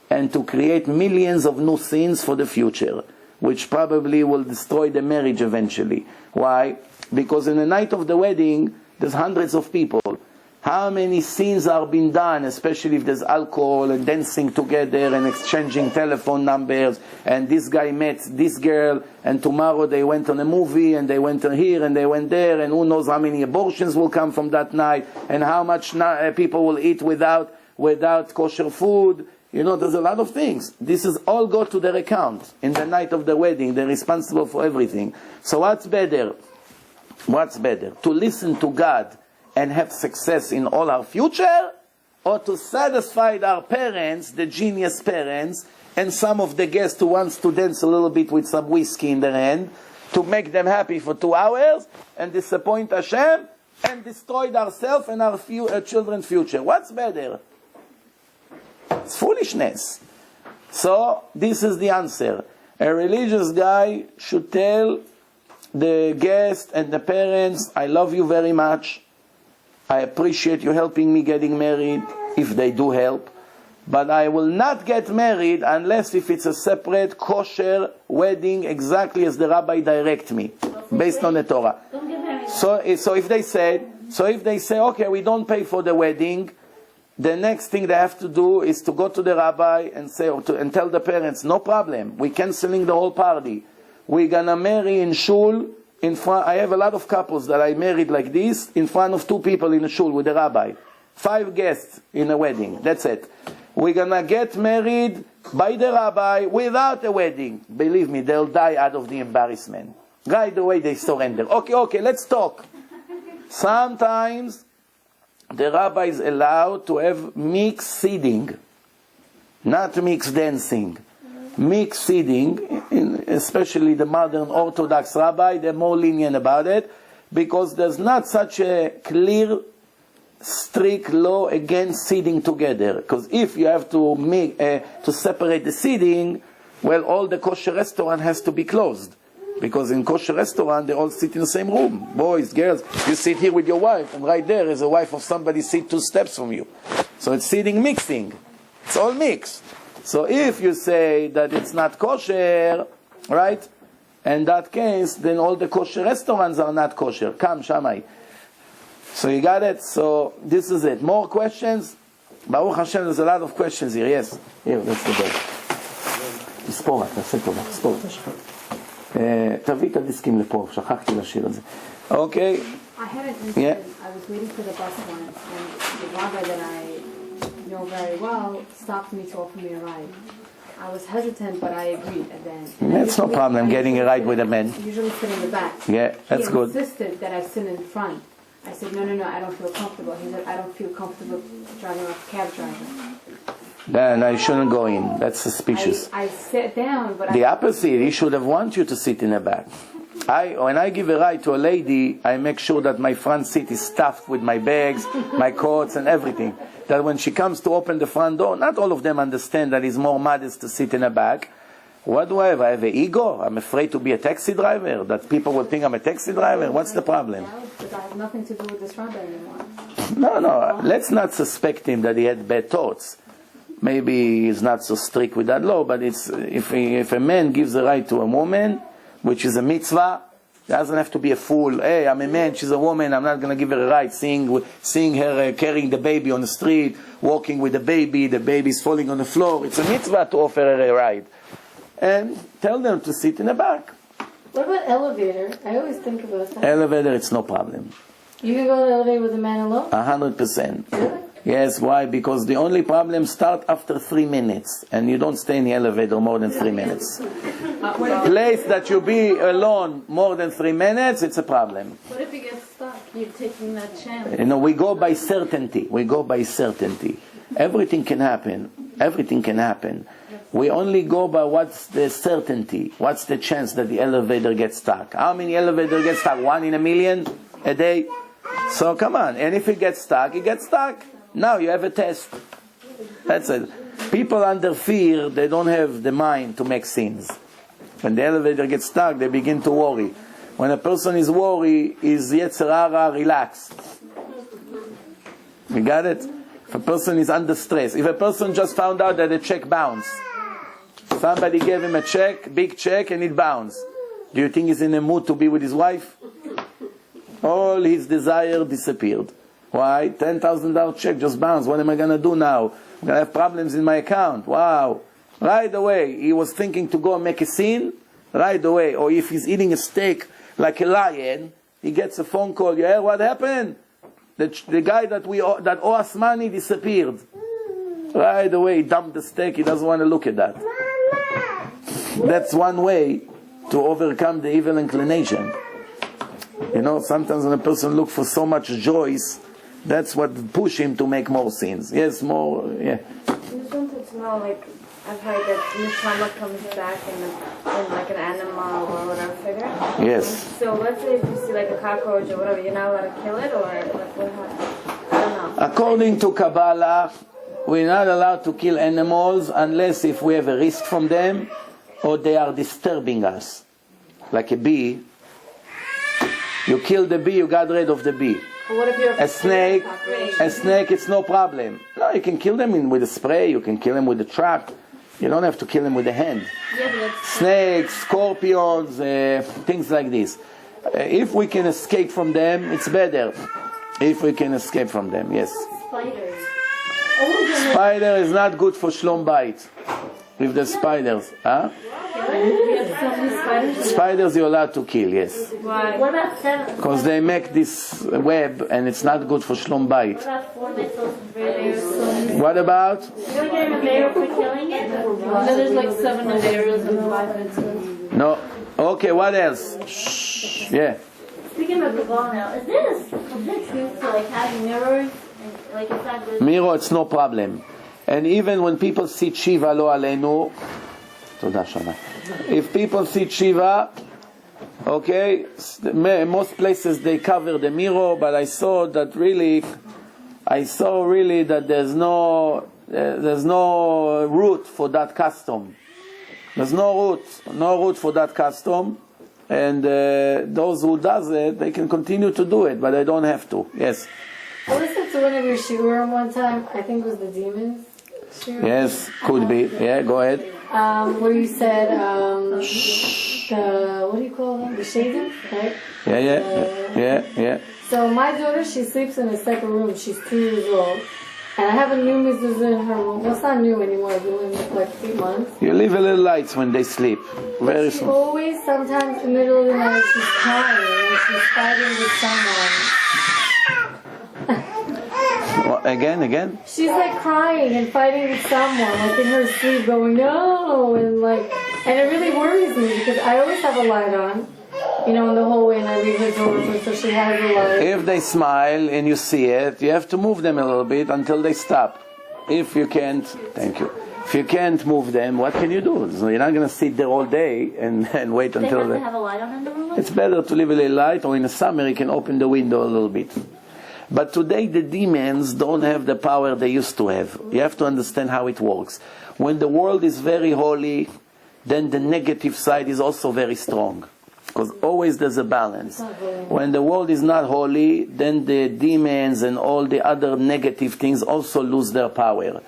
and to create millions of new sins for the future, which probably will destroy the marriage eventually. Why? Because in the night of the wedding, there's hundreds of people. How many sins are being done, especially if there's alcohol and dancing together and exchanging telephone numbers, and this guy met this girl, and tomorrow they went on a movie, and they went here, and they went there, and who knows how many abortions will come from that night, and how much people will eat without kosher food. You know, there's a lot of things. This is all go to their account in the night of the wedding. They're responsible for everything. So what's better? What's better? To listen to God and have success in all our future, or to satisfy our parents, the genius parents, and some of the guests who wants to dance a little bit with some whiskey in their hand, to make them happy for 2 hours, and disappoint Hashem, and destroy ourselves and our children's future. What's better? It's foolishness. So, this is the answer. A religious guy should tell the guest and the parents, I love you very much. I appreciate you helping me getting married, if they do help. But I will not get married unless if it's a separate kosher wedding, exactly as the rabbi direct me, based on the Torah. So if they say, okay, we don't pay for the wedding, the next thing they have to do is to go to the rabbi and say, and tell the parents, no problem, we're canceling the whole party. We're gonna marry in shul. In front, I have a lot of couples that I married like this, in front of 2 people in a shul with the rabbi. 5 guests in a wedding. That's it. We're gonna get married by the rabbi without a wedding. Believe me, they'll die out of the embarrassment. Right away they surrender. Okay, let's talk. Sometimes the rabbi is allowed to have mixed seating, not mixed dancing. Mixed seating, especially the modern Orthodox rabbi, they're more lenient about it, because there's not such a clear, strict law against seating together. Because if you have to separate the seating, well, all the kosher restaurant has to be closed. Because in kosher restaurant, they all sit in the same room. Boys, girls, you sit here with your wife, and right there is a wife of somebody sit 2 steps from you. So it's seating mixing. It's all mixed. So if you say that it's not kosher, right, in that case, then all the kosher restaurants are not kosher. Come, Shammai. So you got it? So this is it. More questions? Baruch Hashem, there's a lot of questions here. Yes. Here, that's the best. תספור, תעשה טובה, תספור. תביא את הדיסקים לפה, שכחתי לשיר את זה. אוקיי. I had an incident. I was waiting for the bus once, and the rabbi that I know very well stopped me to offer me a ride. I was hesitant, but I agreed at the end. That's no problem, getting a ride with a man. Usually sit in the back. Yeah, that's good. He insisted that I sit in front. I said, no, I don't feel comfortable. He said, I don't feel comfortable driving a cab driver. Then I shouldn't go in. That's suspicious. I sat down, but the opposite, he should have wanted you to sit in the back. When I give a ride to a lady, I make sure that my front seat is stuffed with my bags, my coats, and everything. That when she comes to open the front door, not all of them understand that it's more modest to sit in the back. What do I have? I have an ego? I'm afraid to be a taxi driver? That people will think I'm a taxi driver? What's the problem? But I have nothing to do with this rabbi anymore. No, let's not suspect him that he had bad thoughts. Maybe he's not so strict with that law, but it's if a man gives the right to a woman, which is a mitzvah, he doesn't have to be a fool. Hey, I'm a man, she's a woman, I'm not going to give her a right. Seeing her carrying the baby on the street, walking with the baby's falling on the floor. It's a mitzvah to offer her a ride. And tell them to sit in the back. What about elevator? I always think about that. Elevator, it's no problem. You can go to the elevator with a man alone? 100%. Really? Yes, why? Because the only problem starts after 3 minutes, and you don't stay in the elevator more than 3 minutes. Place that you be alone more than 3 minutes, it's a problem. What if you get stuck? You're taking that chance. You know, we go by certainty. Everything can happen. We only go by what's the certainty. What's the chance that the elevator gets stuck? How many elevators get stuck? 1 in a million a day? So come on. And if it gets stuck, it gets stuck. Now you have a test. That's it. People under fear, they don't have the mind to make sins. When the elevator gets stuck, they begin to worry. When a person is worried, is Yetzer Hara relaxed. You got it? If a person is under stress, if a person just found out that a check bounced, somebody gave him a check, big check, and it bounced, do you think he's in a mood to be with his wife? All his desire disappeared. Why? $10,000 check just bounced. What am I going to do now? I'm going to have problems in my account. Wow. Right away, he was thinking to go and make a scene. Right away. Or if he's eating a steak like a lion, he gets a phone call. Yeah, what happened? The guy that owe us money disappeared. Right away, he dumped the steak. He doesn't want to look at that. That's one way to overcome the evil inclination. You know, sometimes when a person looks for so much joys, that's what push him to make more sins. Yes, more, yeah. I just wanted to know, like, I've heard that neshama comes back in like an animal or whatever figure. Yes. So let's say if you see like a cockroach or whatever, you're not allowed to kill it, or like what happens? I don't know. According to Kabbalah, we're not allowed to kill animals unless if we have a risk from them or they are disturbing us. Like a bee. You kill the bee, you got rid of the bee. What if you're a snake, it's no problem. No, you can kill them with a spray, you can kill them with a trap. You don't have to kill them with a hand. Snakes, scorpions, things like this. If we can escape from them, it's better. If we can escape from them, yes. Spiders. Spider is not good for shlom bait. With the spiders, huh? Spiders you're allowed to kill, yes. Why? What about seven? Because they make this web and it's not good for shlom bait. What about four missiles and three layers? What about? You don't get a mayor for killing it? No, there's like 7 layers and 5 missiles. No. Okay, what else? Shh. Yeah. Speaking of Kabbalah now, is there truth to like having mirrors? And, like it's not good? Mirror, it's no problem. And even when people see Shiva lo aleinu, Toda Shana. If people see Shiva, okay, most places they cover the mirror, but I saw really that there's no root for that custom. There's no root for that custom, and those who does it, they can continue to do it, but they don't have to. Yes. I listened to one of your shiurim one time. I think it was the demons. Shiurim. Yes, could be. Yeah, go ahead. Where you said what do you call them? The shadim, right? Yeah. So my daughter, she sleeps in a separate room. She's 2 years old. And I have a new Mezuzah in her room. Well, it's not new anymore. I've been living it for like 3 months. You leave a little lights when they sleep. Very she small. always, sometimes in the middle of the night, she's crying and she's fighting with someone. Again? She's like crying and fighting with someone, like in her sleep, going no, and it really worries me because I always have a light on, in the hallway, and I leave the door open so she has a light. If they smile and you see it, you have to move them a little bit until they stop. If you can't, thank you. If you can't move them, what can you do? So you're not going to sit there all day and wait until they have to have a light on in the room. It's better to leave a little light, or in the summer you can open the window a little bit. But today the demons don't have the power they used to have. You have to understand how it works. When the world is very holy, then the negative side is also very strong. Because always there's a balance. When the world is not holy, then the demons and all the other negative things also lose their power.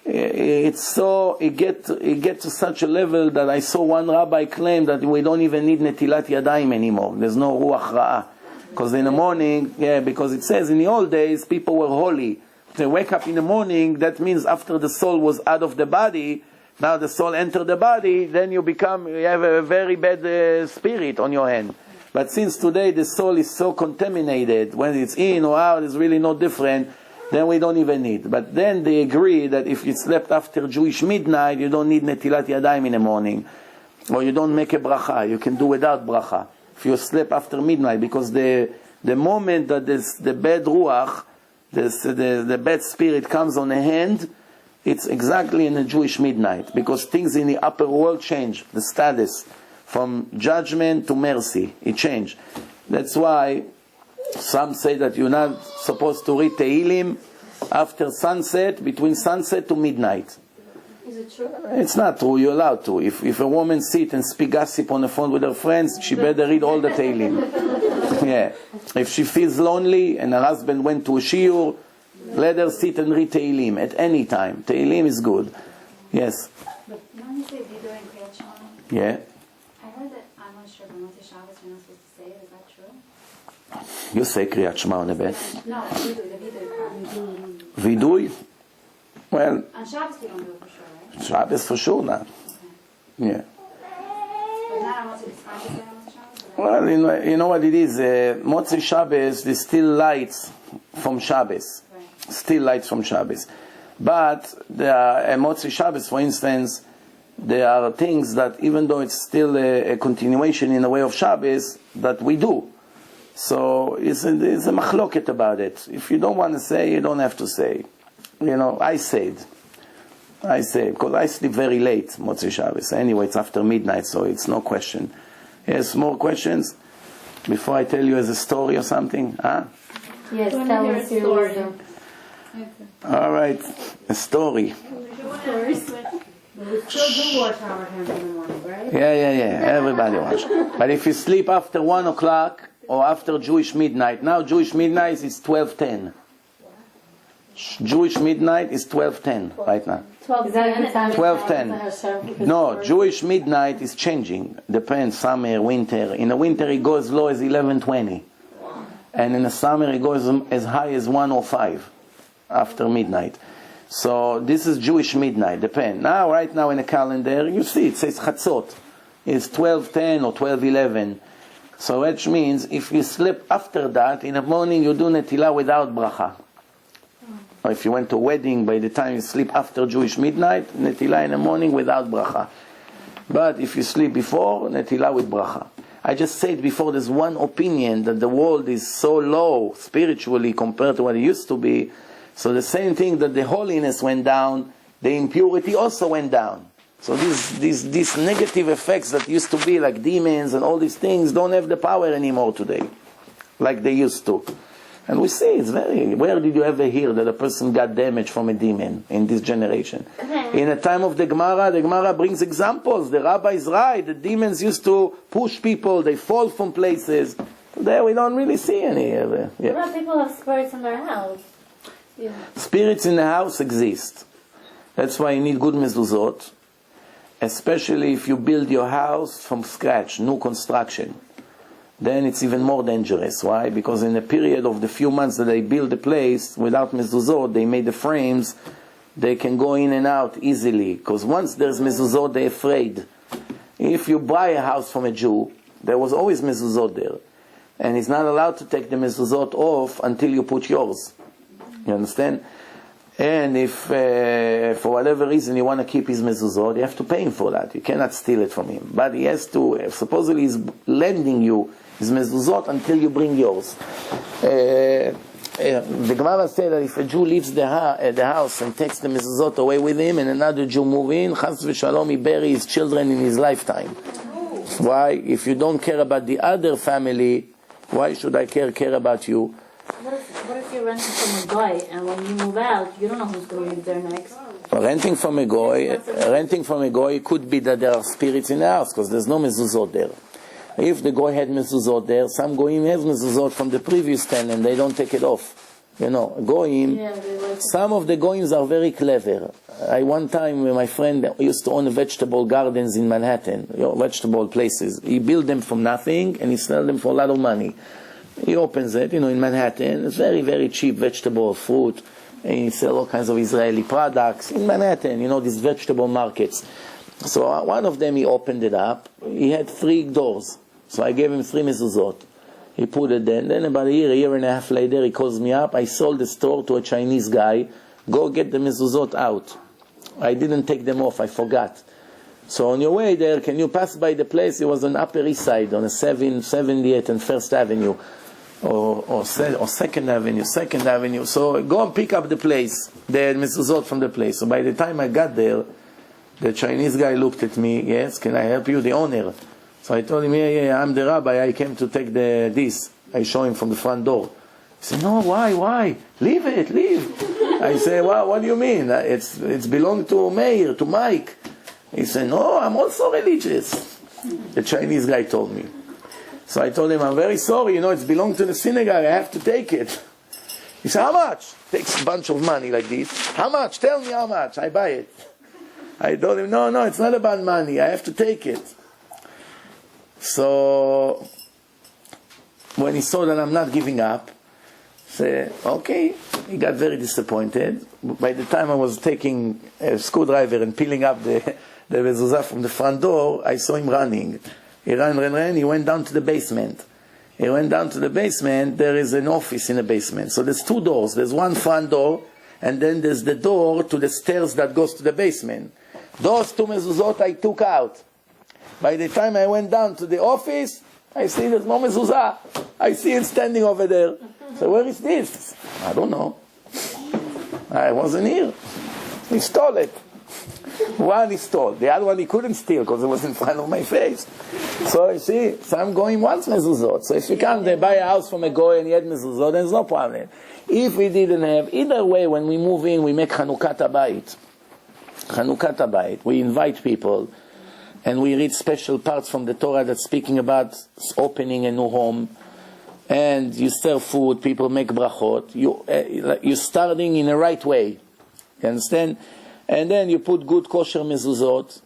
It get to such a level that I saw one rabbi claim that we don't even need netilat yadayim anymore. There's no ruach ra'ah. Because in the morning, because it says in the old days, people were holy. They wake up in the morning, that means after the soul was out of the body, now the soul entered the body, then you have a very bad spirit on your hand. But since today the soul is so contaminated, when it's in or out, it's really no different, then we don't even need. But then they agree that if you slept after Jewish midnight, you don't need netilat yadayim in the morning. Or you don't make a bracha, you can do without bracha. If you sleep after midnight, because the moment that the bad ruach, the bad spirit comes on a hand, it's exactly in the Jewish midnight, because things in the upper world change, the status from judgment to mercy, it changed. That's why some say that you're not supposed to read Tehillim after sunset, between sunset to midnight. Is it true? It's not true, you're allowed to. If a woman sit and speak gossip on the phone with her friends, she better read all the Tehillim. Yeah. If she feels lonely and her husband went to a shiur, let her sit and read Tehillim at any time. Tehillim is good. Yes. But when you say Vidur and Kriyat Shema, Yeah. I heard that I'm not sure, but Motzei Shabbos you're not supposed to say it. Is that true? You say Kriyat Shema on the bed. No, Vidur, the Vidur. Vidui? Well, On Shabbos you don't do it for sure, right? Shabbos for sure now. Yeah. But not on Motzei, it's fine to say on Motzei Shabbos? Well, you know what it is. Motzei Shabbos, there's still lights from Shabbos. Right. Still lights from Shabbos. But there are Motzei Shabbos, for instance, there are things that even though it's still a continuation in the way of Shabbos, that we do. So it's a machloket about it. If you don't want to say, you don't have to say. You know, I say, because I sleep very late, Motzei Shabbos. Anyway, it's after midnight, so it's no question. Yes, more questions? Before I tell you as a story or something? Huh? Yes, I wanna tell hear us a your story. wisdom. All right, a story. But we still do wash our hands in the morning, right? Yeah, everybody watch. But if you sleep after 1 o'clock or after Jewish midnight, now Jewish midnight is 12:10. Jewish midnight is 12:10 right now. 12:10. No, Jewish midnight is changing. Depends, summer, winter. In the winter it goes as low as 11:20. And in the summer it goes as high as 1:05 after midnight. So this is Jewish midnight, depend. Now, right now in the calendar, you see it says Chatzot. It's 12:10 or 12:11. So which means if you sleep after that, in the morning you do netilah without bracha. Or if you went to a wedding, by the time you sleep after Jewish midnight, netilah in the morning without bracha. But if you sleep before, netilah with bracha. I just said before, there's one opinion that the world is so low spiritually compared to what it used to be. So the same thing that the holiness went down, the impurity also went down. So these negative effects that used to be like demons and all these things don't have the power anymore today, like they used to. And we see it's where did you ever hear that a person got damaged from a demon in this generation? In the time of the Gemara brings examples. The rabbi is right. The demons used to push people. They fall from places. Today we don't really see any. A lot of people have spirits in their house. Yeah. Spirits in the house exist. That's why you need good mezuzot, especially if you build your house from scratch, new construction. Then it's even more dangerous. Why? Because in the period of the few months that they build the place, without mezuzot, they made the frames, they can go in and out easily. Because once there's mezuzot, they're afraid. If you buy a house from a Jew, there was always mezuzot there. And he's not allowed to take the mezuzot off until you put yours. You understand? And if for whatever reason you want to keep his mezuzot, you have to pay him for that. You cannot steal it from him. But he has to, supposedly he's lending you his mezuzot until you bring yours. The Gemara said that if a Jew leaves the house and takes the mezuzot away with him and another Jew move in, chas v'shalom, he bury his children in his lifetime. Why? If you don't care about the other family, why should I care about you? What if you're renting from a guy and when you move out, you don't know who's going to live there next? Renting from a goy could be that there are spirits in the house because there's no mezuzot there. If the goy had mezuzot there, some goyim have mezuzot from the previous tenant, they don't take it off. You know, goyim, some of the goyims are very clever. One time my friend used to own vegetable gardens in Manhattan, vegetable places. He built them from nothing and he sold them for a lot of money. He opens it, in Manhattan. It's very, very cheap vegetable, fruit. And he sells all kinds of Israeli products in Manhattan, these vegetable markets. So one of them he opened it up. He had 3 doors. So I gave him 3 mezuzot. He put it there. Then about a year and a half later, he calls me up. I sold the store to a Chinese guy. Go get the mezuzot out. I didn't take them off. I forgot. So on your way there, can you pass by the place? It was on Upper East Side, on the 78th and First Avenue. Or 2nd Avenue. So go and pick up the place, the mezuzot from the place. So by the time I got there, the Chinese guy looked at me. Yes, can I help you? The owner. So I told him, yeah, I'm the rabbi. I came to take this. I show him from the front door. He said, no, why? Leave it. I say, well, what do you mean? It's belong to Meir, to Mike. He said, no, I'm also religious. The Chinese guy told me. So I told him, I'm very sorry, it's belong to the synagogue, I have to take it. He said, how much? Takes a bunch of money like this. How much? Tell me how much, I buy it. I told him, no, it's not about money, I have to take it. So, when he saw that I'm not giving up, he said, okay, he got very disappointed. By the time I was taking a screwdriver and peeling up the mezuzah from the front door, I saw him running. He ran, he went down to the basement. There is an office in the basement. So there's 2 doors. There's one front door, and then there's the door to the stairs that goes to the basement. Those 2 mezuzot I took out. By the time I went down to the office, I see there's no mezuzah. I see it standing over there. So where is this? I don't know. I wasn't here. He stole it. One he stole. The other one he couldn't steal because it was in front of my face. So you see, some goyim wants mezuzot. So if you come there, buy a house from a goy and he had mezuzot, there's no problem. If we didn't have, either way, when we move in, we make Chanukat Habayit. We invite people and we read special parts from the Torah that's speaking about opening a new home. And you serve food, people make brachot. You're starting in the right way. You understand? And then you put good kosher mezuzot.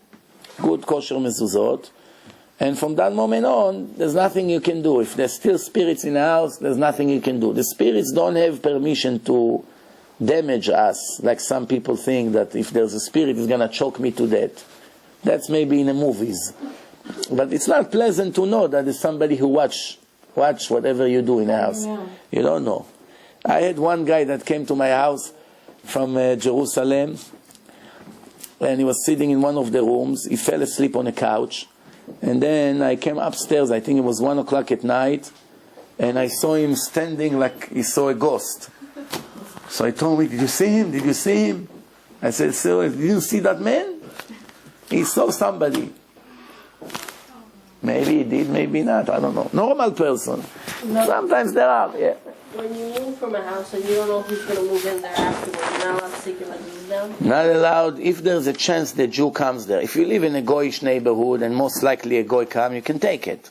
And from that moment on, there's nothing you can do. If there's still spirits in the house, there's nothing you can do. The spirits don't have permission to damage us, like some people think that if there's a spirit, it's going to choke me to death. That's maybe in the movies. But it's not pleasant to know that there's somebody who watch whatever you do in the house. Yeah. You don't know. I had one guy that came to my house from Jerusalem, and he was sitting in one of the rooms. He fell asleep on a couch. And then I came upstairs, I think it was 1 o'clock at night, and I saw him standing like he saw a ghost. So I told him, did you see him? I said, sir, did you see that man? He saw somebody. Maybe he did, maybe not, I don't know. Normal person. No. Sometimes there are, yeah. When you move from a house and you don't know who's going to move in there afterwards, you're not allowed to take your mezuzah down? Not allowed. If there's a chance the Jew comes there. If you live in a Goyish neighborhood and most likely a Goy come, you can take it.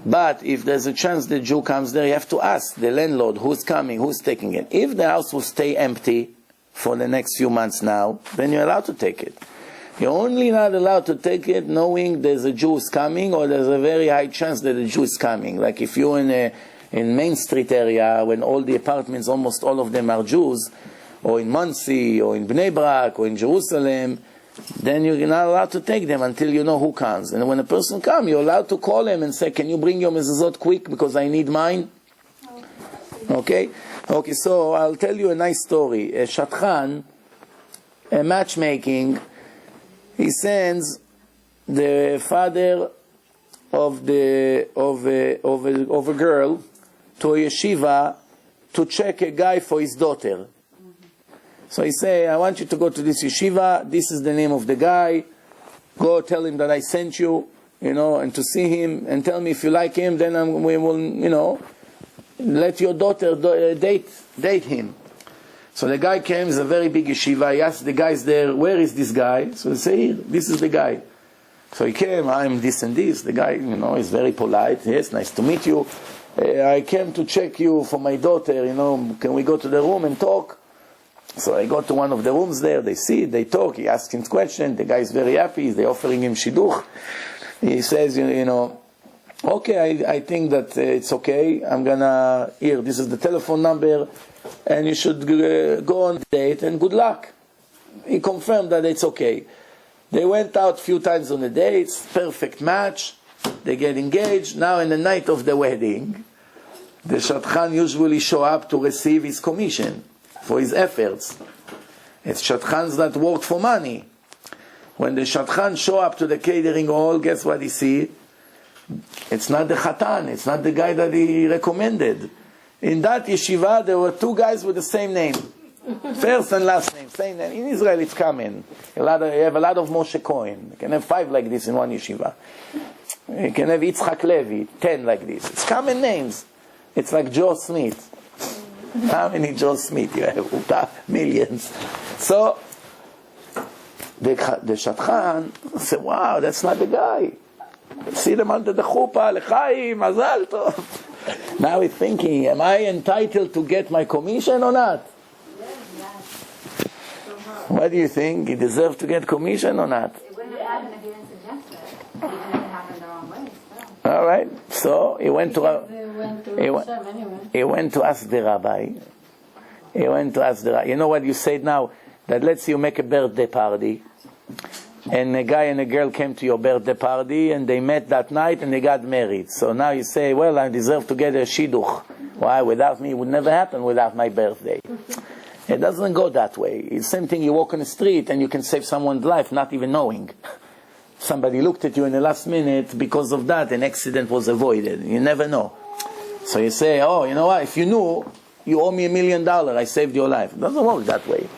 But if there's a chance the Jew comes there, you have to ask the landlord who's coming, who's taking it. If the house will stay empty for the next few months now, then you're allowed to take it. You're only not allowed to take it knowing there's a Jew who's coming, or there's a very high chance that a Jew is coming. Like if you're in Main Street area, when all the apartments, almost all of them are Jews, or in Monsey, or in Bnei Brak, or in Jerusalem, then you're not allowed to take them until you know who comes. And when a person comes, you're allowed to call him and say, can you bring your mezuzot quick because I need mine? Okay, so I'll tell you a nice story. A Shatchan, a matchmaking, he sends the father of a girl to a yeshiva to check a guy for his daughter. So he say, I want you to go to this yeshiva, this is the name of the guy, go tell him that I sent you, and to see him, and tell me if you like him, then we will, let your daughter date him. So the guy came, it's a very big yeshiva. He asked the guys there, where is this guy? So they say, here, this is the guy. So he came, I'm this and this. The guy, is very polite. Yes, nice to meet you. I came to check you for my daughter, can we go to the room and talk? So I go to one of the rooms there, they sit, they talk, he asks him questions, the guy is very happy, they're offering him shidduch. He says, okay, I think that it's okay, I'm gonna, here, this is the telephone number, and you should go on the date, and good luck. He confirmed that it's okay. They went out a few times on the dates, perfect match, they get engaged. Now in the night of the wedding, the shadchan usually show up to receive his commission for his efforts. It's shadchans that work for money. When the shadchan show up to the catering hall, guess what he see? It's not the chatan, it's not the guy that he recommended. In that yeshiva, there were two guys with the same name. First and last name, same name. In Israel, it's common. You have a lot of Moshe Cohen. You can have 5 like this in one yeshiva. You can have Yitzchak Levi, 10 like this. It's common names. It's like Joe Smith. How many Joe Smith you have? Millions. So, the shadchan said, wow, that's not the guy. See them under the chuppah, lechaim, mazal tov. Now he's thinking, am I entitled to get my commission or not? What do you think? He deserves to get commission or not? It wouldn't have happened if you didn't suggest it. Even if it happened the wrong way. Still. All right. So he went to ask the rabbi. You know what you said now? That let's say you make a birthday party, and a guy and a girl came to your birthday party, and they met that night, and they got married. So now you say, well, I deserve to get a shidduch. Why? Without me, it would never happen without my birthday. It doesn't go that way. It's the same thing, you walk on the street and you can save someone's life not even knowing. Somebody looked at you in the last minute, because of that an accident was avoided. You never know. So you say, oh, you know what, if you knew, you owe me $1 million, I saved your life. It doesn't work that way.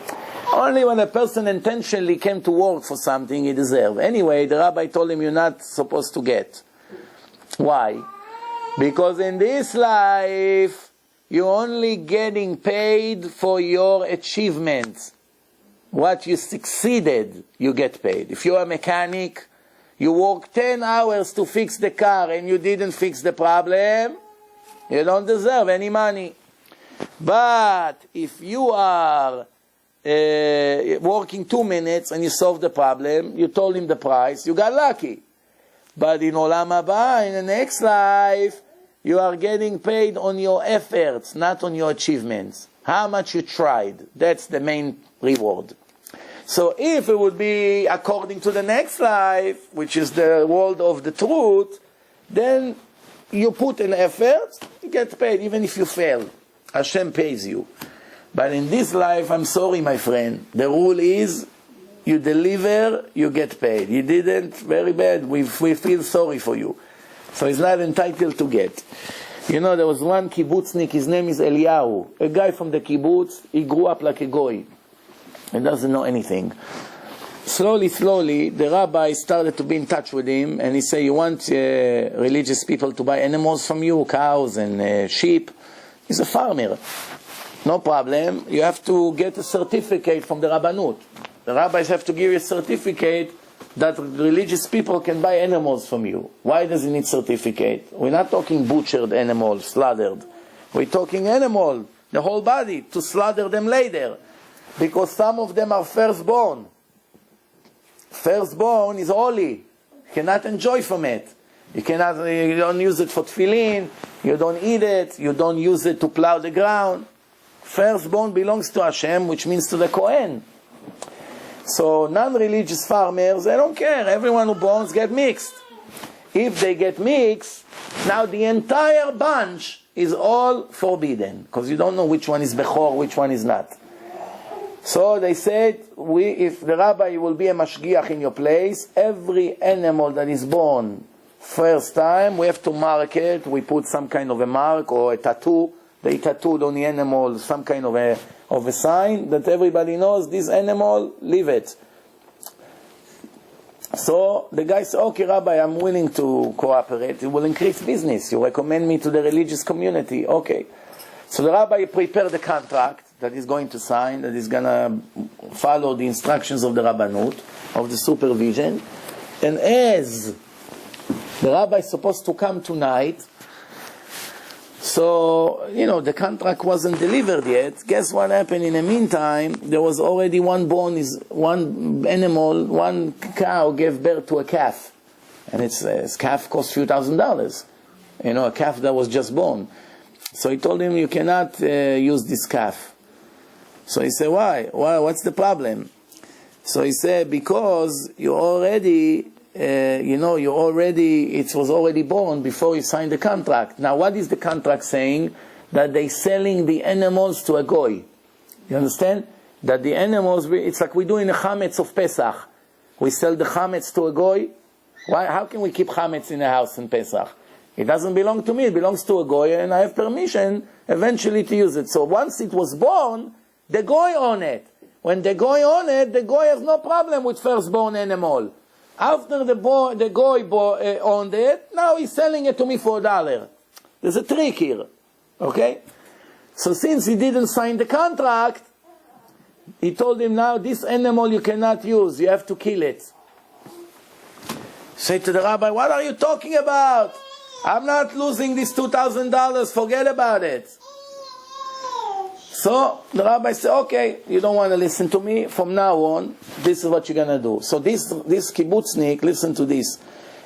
Only when a person intentionally came to work for something he deserved. Anyway, the rabbi told him you're not supposed to get. Why? Because in this life, you're only getting paid for your achievements. What you succeeded, you get paid. If you're a mechanic, you work 10 hours to fix the car and you didn't fix the problem, you don't deserve any money. But if you are working 2 minutes and you solve the problem, you told him the price, you got lucky. But in Olam Haba, in the next life, you are getting paid on your efforts, not on your achievements. How much you tried. That's the main reward. So if it would be according to the next life, which is the world of the truth, then you put in effort, you get paid, even if you fail. Hashem pays you. But in this life, I'm sorry, my friend. The rule is, you deliver, you get paid. You didn't, very bad. We feel sorry for you. So he's not entitled to get. There was one kibbutznik, his name is Eliyahu. A guy from the kibbutz, he grew up like a goy. He doesn't know anything. Slowly, the rabbi started to be in touch with him, and he said, you want religious people to buy animals from you, cows and sheep? He's a farmer. No problem. You have to get a certificate from the Rabbanut. The rabbis have to give you a certificate that religious people can buy animals from you. Why does he need certificate? We're not talking butchered animals, slaughtered. We're talking animal, the whole body, to slaughter them later. Because some of them are firstborn. Firstborn is holy. You cannot enjoy from it. You don't use it for tefillin, you don't eat it, you don't use it to plow the ground. Firstborn belongs to Hashem, which means to the Kohen. So non-religious farmers, they don't care. Everyone who borns get mixed. If they get mixed, now the entire bunch is all forbidden, because you don't know which one is Bechor, which one is not. So they said, if the rabbi will be a mashgiach in your place, every animal that is born first time, we have to mark it. We put some kind of a mark or a tattoo. They tattooed on the animal some kind of a sign that everybody knows this animal, leave it. So the guy said, okay, Rabbi, I'm willing to cooperate. It will increase business. You recommend me to the religious community. Okay. So the rabbi prepared the contract. that he's going to sign, that he's going to follow the instructions of the Rabbanut, of the supervision. And as the rabbi is supposed to come tonight, so, the contract wasn't delivered yet. Guess what happened? In the meantime, there was already one cow gave birth to a calf. And its calf cost a few $1,000s. A calf that was just born. So he told him, you cannot use this calf. So he said, why? What's the problem? So he said, because it was already born before you signed the contract. Now, what is the contract saying? That they selling the animals to a goy. You understand? That the animals, it's like we do in the chametz of Pesach. We sell the chametz to a goy. Why? How can we keep chametz in the house in Pesach? It doesn't belong to me, it belongs to a goy, and I have permission eventually to use it. So once it was born, the goy own it. When the goy own it, the goy has no problem with firstborn animal. After the goy owned it, now he's selling it to me for $1. There's a trick here. Okay? So since he didn't sign the contract, he told him, now this animal you cannot use, you have to kill it. Say to the rabbi, what are you talking about? I'm not losing this $2,000, forget about it. So the rabbi said, okay, you don't want to listen to me, from now on, this is what you're going to do. So this kibbutznik, listen to this.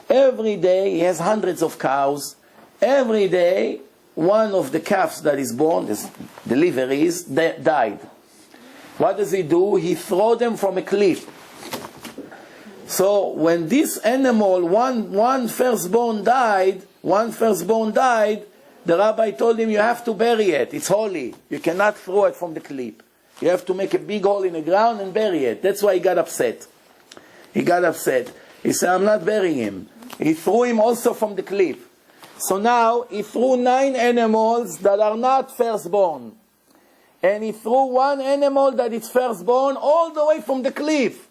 Every day, he has hundreds of cows. Every day, one of the calves that is born, this deliveries, died. What does he do? He throw them from a cliff. So when this animal, one firstborn died, the rabbi told him, you have to bury it. It's holy. You cannot throw it from the cliff. You have to make a big hole in the ground and bury it. That's why he got upset. He said, I'm not burying him. He threw him also from the cliff. So now, he threw 9 animals that are not firstborn. And he threw one animal that is firstborn all the way from the cliff.